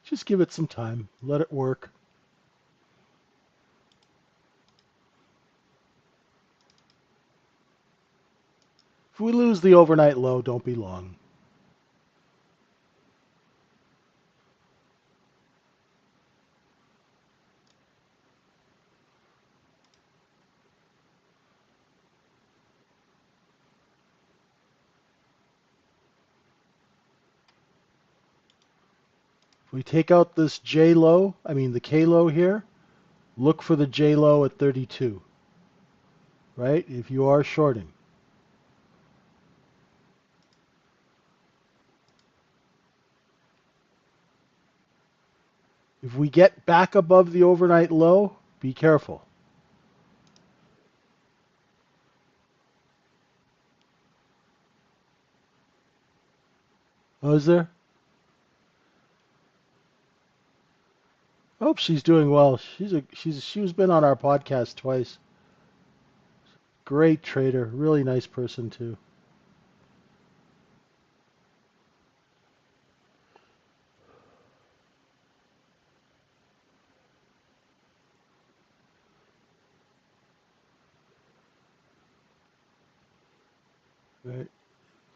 Just give it some time. Let it work. If we lose the overnight low, don't be long. If we take out this J low, the K low here, look for the J low at 32. Right? If you are shorting. If we get back above the overnight low, be careful. Oh, is there? I hope she's doing well. She's been on our podcast twice. Great trader, really nice person too. Right.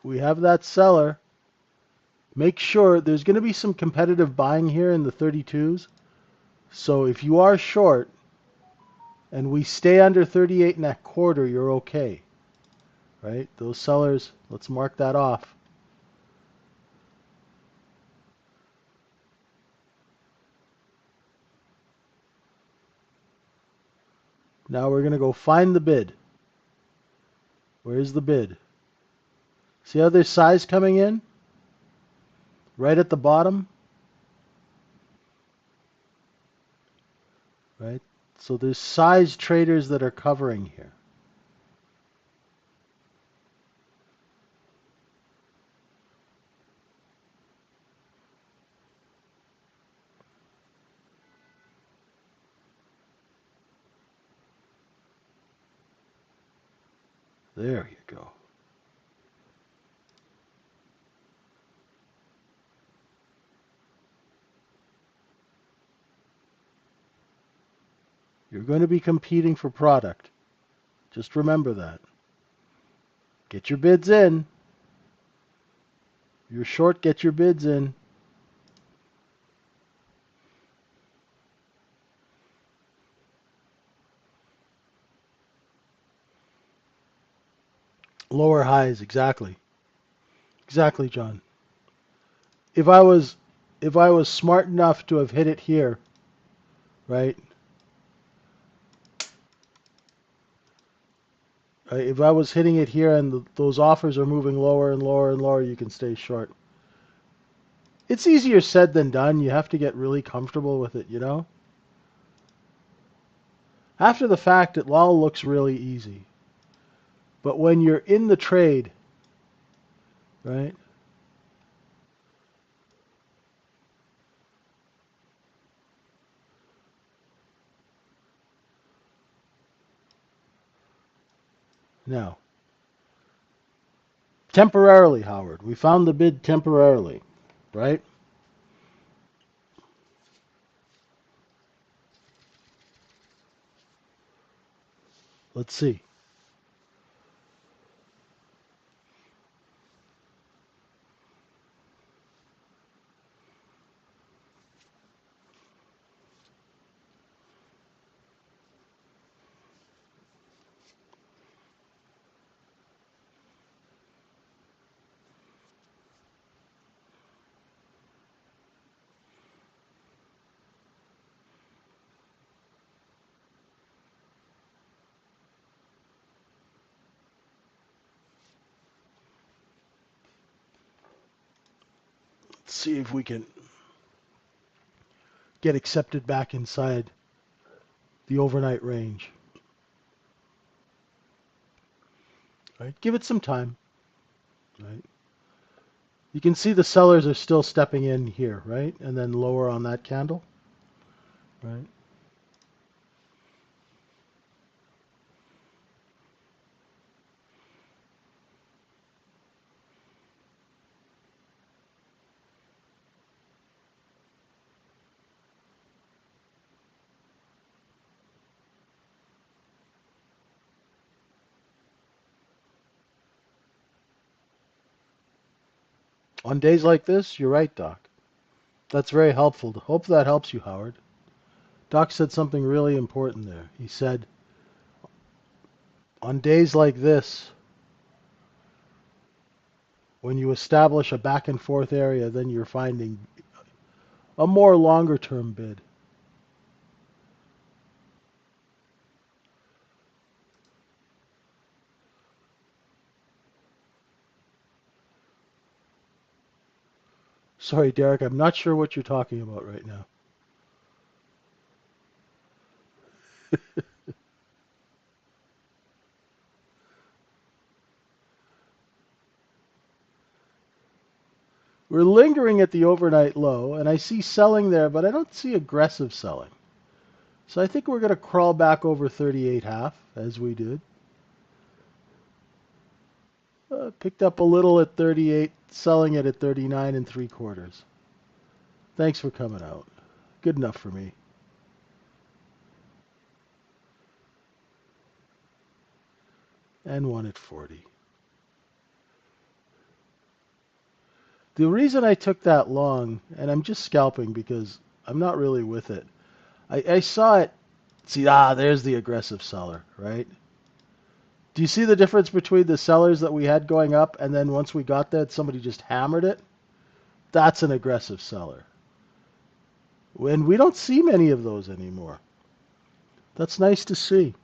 We have that seller. Make sure there's going to be some competitive buying here in the 32s. So if you are short and we stay under 38.25, you're okay. Right? Those sellers, let's mark that off. Now we're going to go find the bid. Where's the bid? See how there's size coming in? Right at the bottom? Right? So there's size traders that are covering here. There you go. going to be competing for product. Just remember that. Get your bids in. You're short, get your bids in. Lower highs, exactly. Exactly, John. If I was smart enough to have hit it here, right? If I was hitting it here and those offers are moving lower and lower and lower, you can stay short. It's easier said than done. You have to get really comfortable with it, you know? After the fact, it all looks really easy. But when you're in the trade, right? Now, temporarily, Howard. We found the bid temporarily, right? Let's see. Let's see if we can get accepted back inside the overnight range. Right? Give it some time. Right? You can see the sellers are still stepping in here, right? And then lower on that candle, right? On days like this, you're right, Doc. That's very helpful. Hope that helps you, Howard. Doc said something really important there. He said, on days like this, when you establish a back and forth area, then you're finding a more longer term bid. Sorry, Derek, I'm not sure what you're talking about right now. We're lingering at the overnight low, and I see selling there, but I don't see aggressive selling. So I think we're going to crawl back over 38.5 as we did. Picked up a little at 38, selling it at 39 and 3/4. Thanks for coming out. Good enough for me. And one at 40. The reason I took that long, and I'm just scalping because I'm not really with it. I saw it. See, there's the aggressive seller, right? Do you see the difference between the sellers that we had going up and then once we got that, somebody just hammered it? That's an aggressive seller. And we don't see many of those anymore. That's nice to see.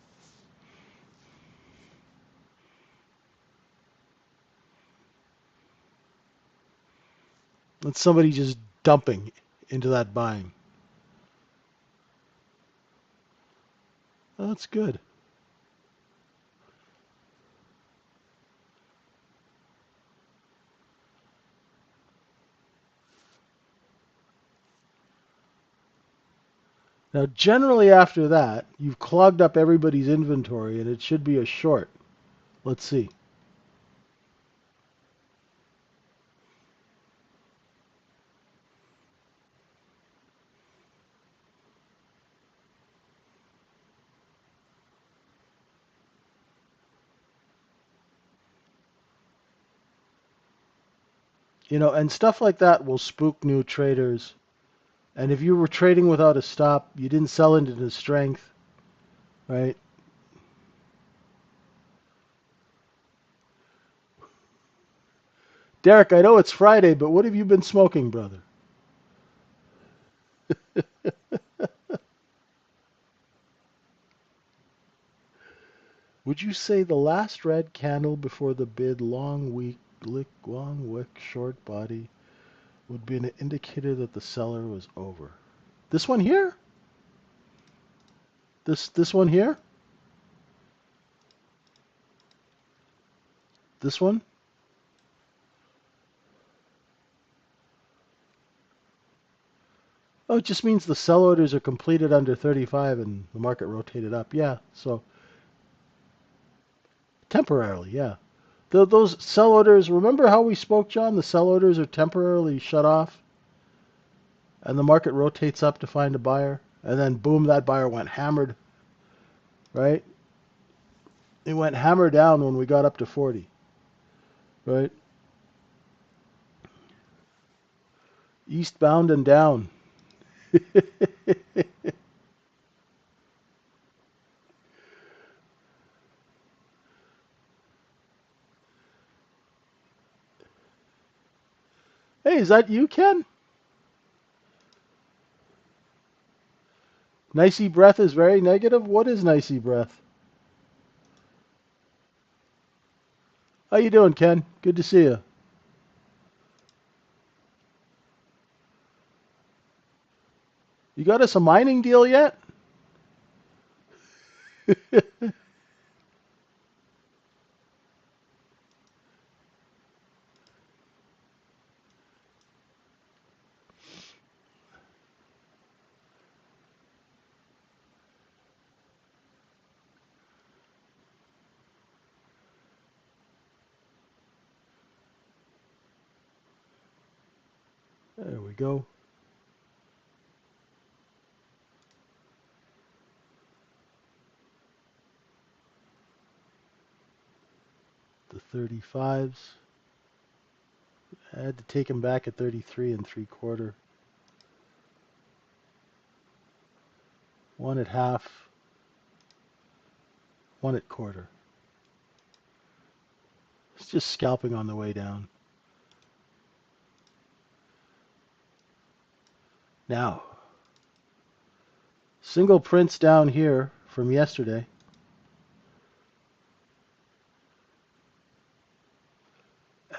That's somebody just dumping into that buying. That's good. Now, generally after that, you've clogged up everybody's inventory and it should be a short. Let's see. And stuff like that will spook new traders. And if you were trading without a stop, you didn't sell into the strength, right? Derek, I know it's Friday, but what have you been smoking, brother? Would you say the last red candle before the bid long wick short body would be an indicator that the seller was over? This one here? This one here? This one? Oh, it just means the sell orders are completed under 35 and the market rotated up. Yeah, so temporarily, yeah. Those sell orders, remember how we spoke, John? The sell orders are temporarily shut off and the market rotates up to find a buyer. And then, boom, that buyer went hammered, right? It went hammer down when we got up to 40, right? Eastbound and down. Hey, is that you, Ken? Nicey breath is very negative. What is nicey breath? How you doing, Ken? Good to see you. You got us a mining deal yet? There we go. The 35s. I had to take him back at 33 and three quarter. One at half. One at quarter. It's just scalping on the way down. Now, single prints down here from yesterday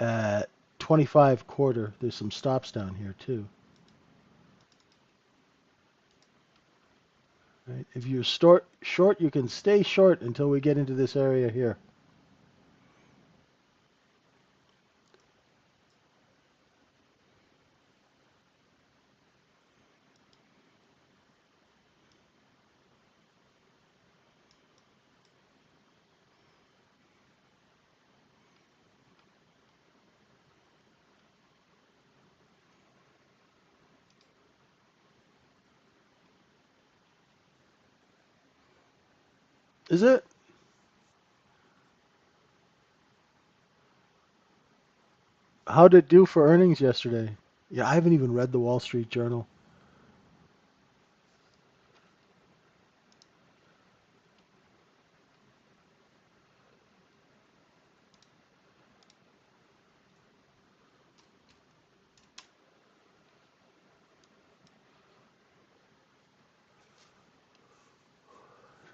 at 25 quarter. There's some stops down here too. Right? If you're short, you can stay short until we get into this area here. Is it? How did it do for earnings yesterday? Yeah, I haven't even read the Wall Street Journal.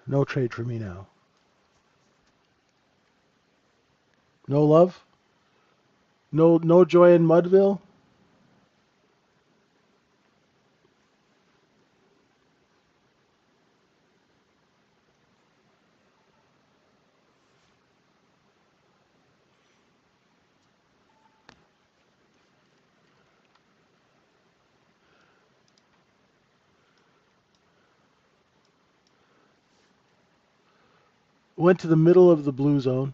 No trade for me now. No love? No joy in Mudville? Went to the middle of the blue zone.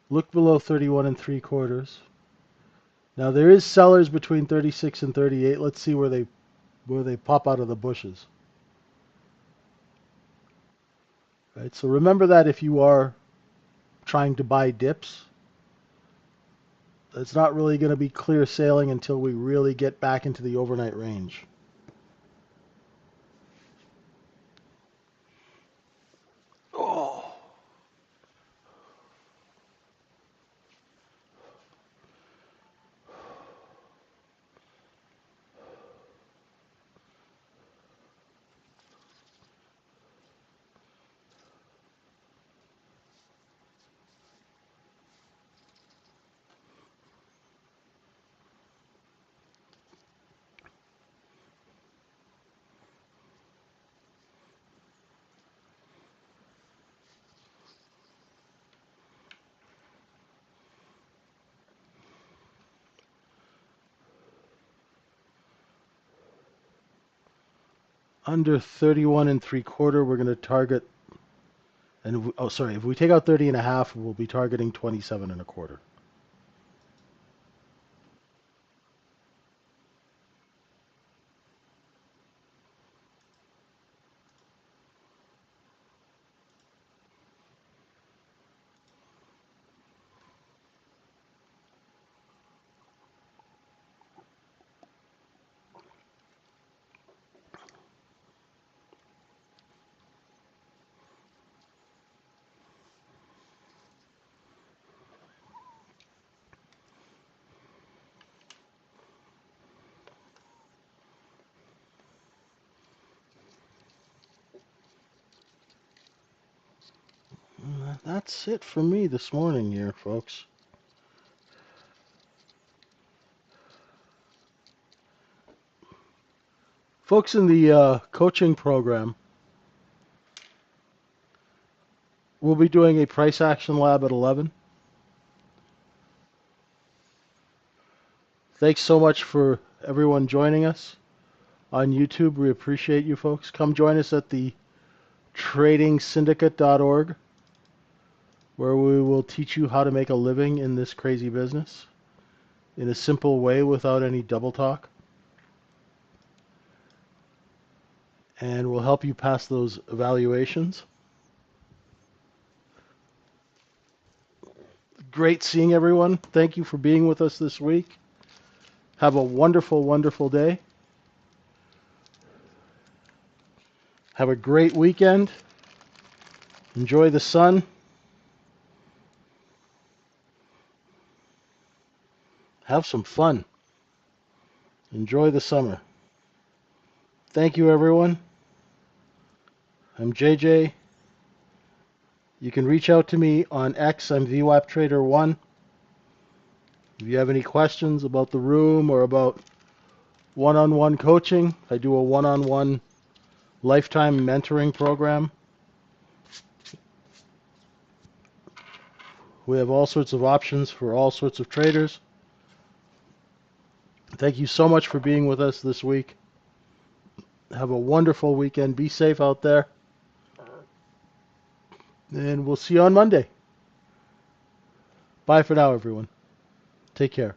Looked below 31 and three quarters. Now there is sellers between 36 and 38. Let's see where they pop out of the bushes. Right? So remember that if you are trying to buy dips, it's not really going to be clear sailing until we really get back into the overnight range. Oh. Under 31 and 3/4, we're going to target, and if we take out 30 and a half, we'll be targeting 27 and a quarter. That's it for me this morning here, folks. Folks in the coaching program, we'll be doing a price action lab at 11. Thanks so much for everyone joining us on YouTube. We appreciate you folks. Come join us at the tradingsyndicate.org, where we will teach you how to make a living in this crazy business in a simple way without any double talk. And we'll help you pass those evaluations. Great seeing everyone. Thank you for being with us this week. Have a wonderful, wonderful day. Have a great weekend. Enjoy the sun. Have some fun. Enjoy the summer. Thank you, everyone. I'm JJ. You can reach out to me on X. I'm vwaptrader1. If you have any questions about the room or about one-on-one coaching, I do a one-on-one lifetime mentoring program. We have all sorts of options for all sorts of traders. Thank you so much for being with us this week. Have a wonderful weekend. Be safe out there. And we'll see you on Monday. Bye for now, everyone. Take care.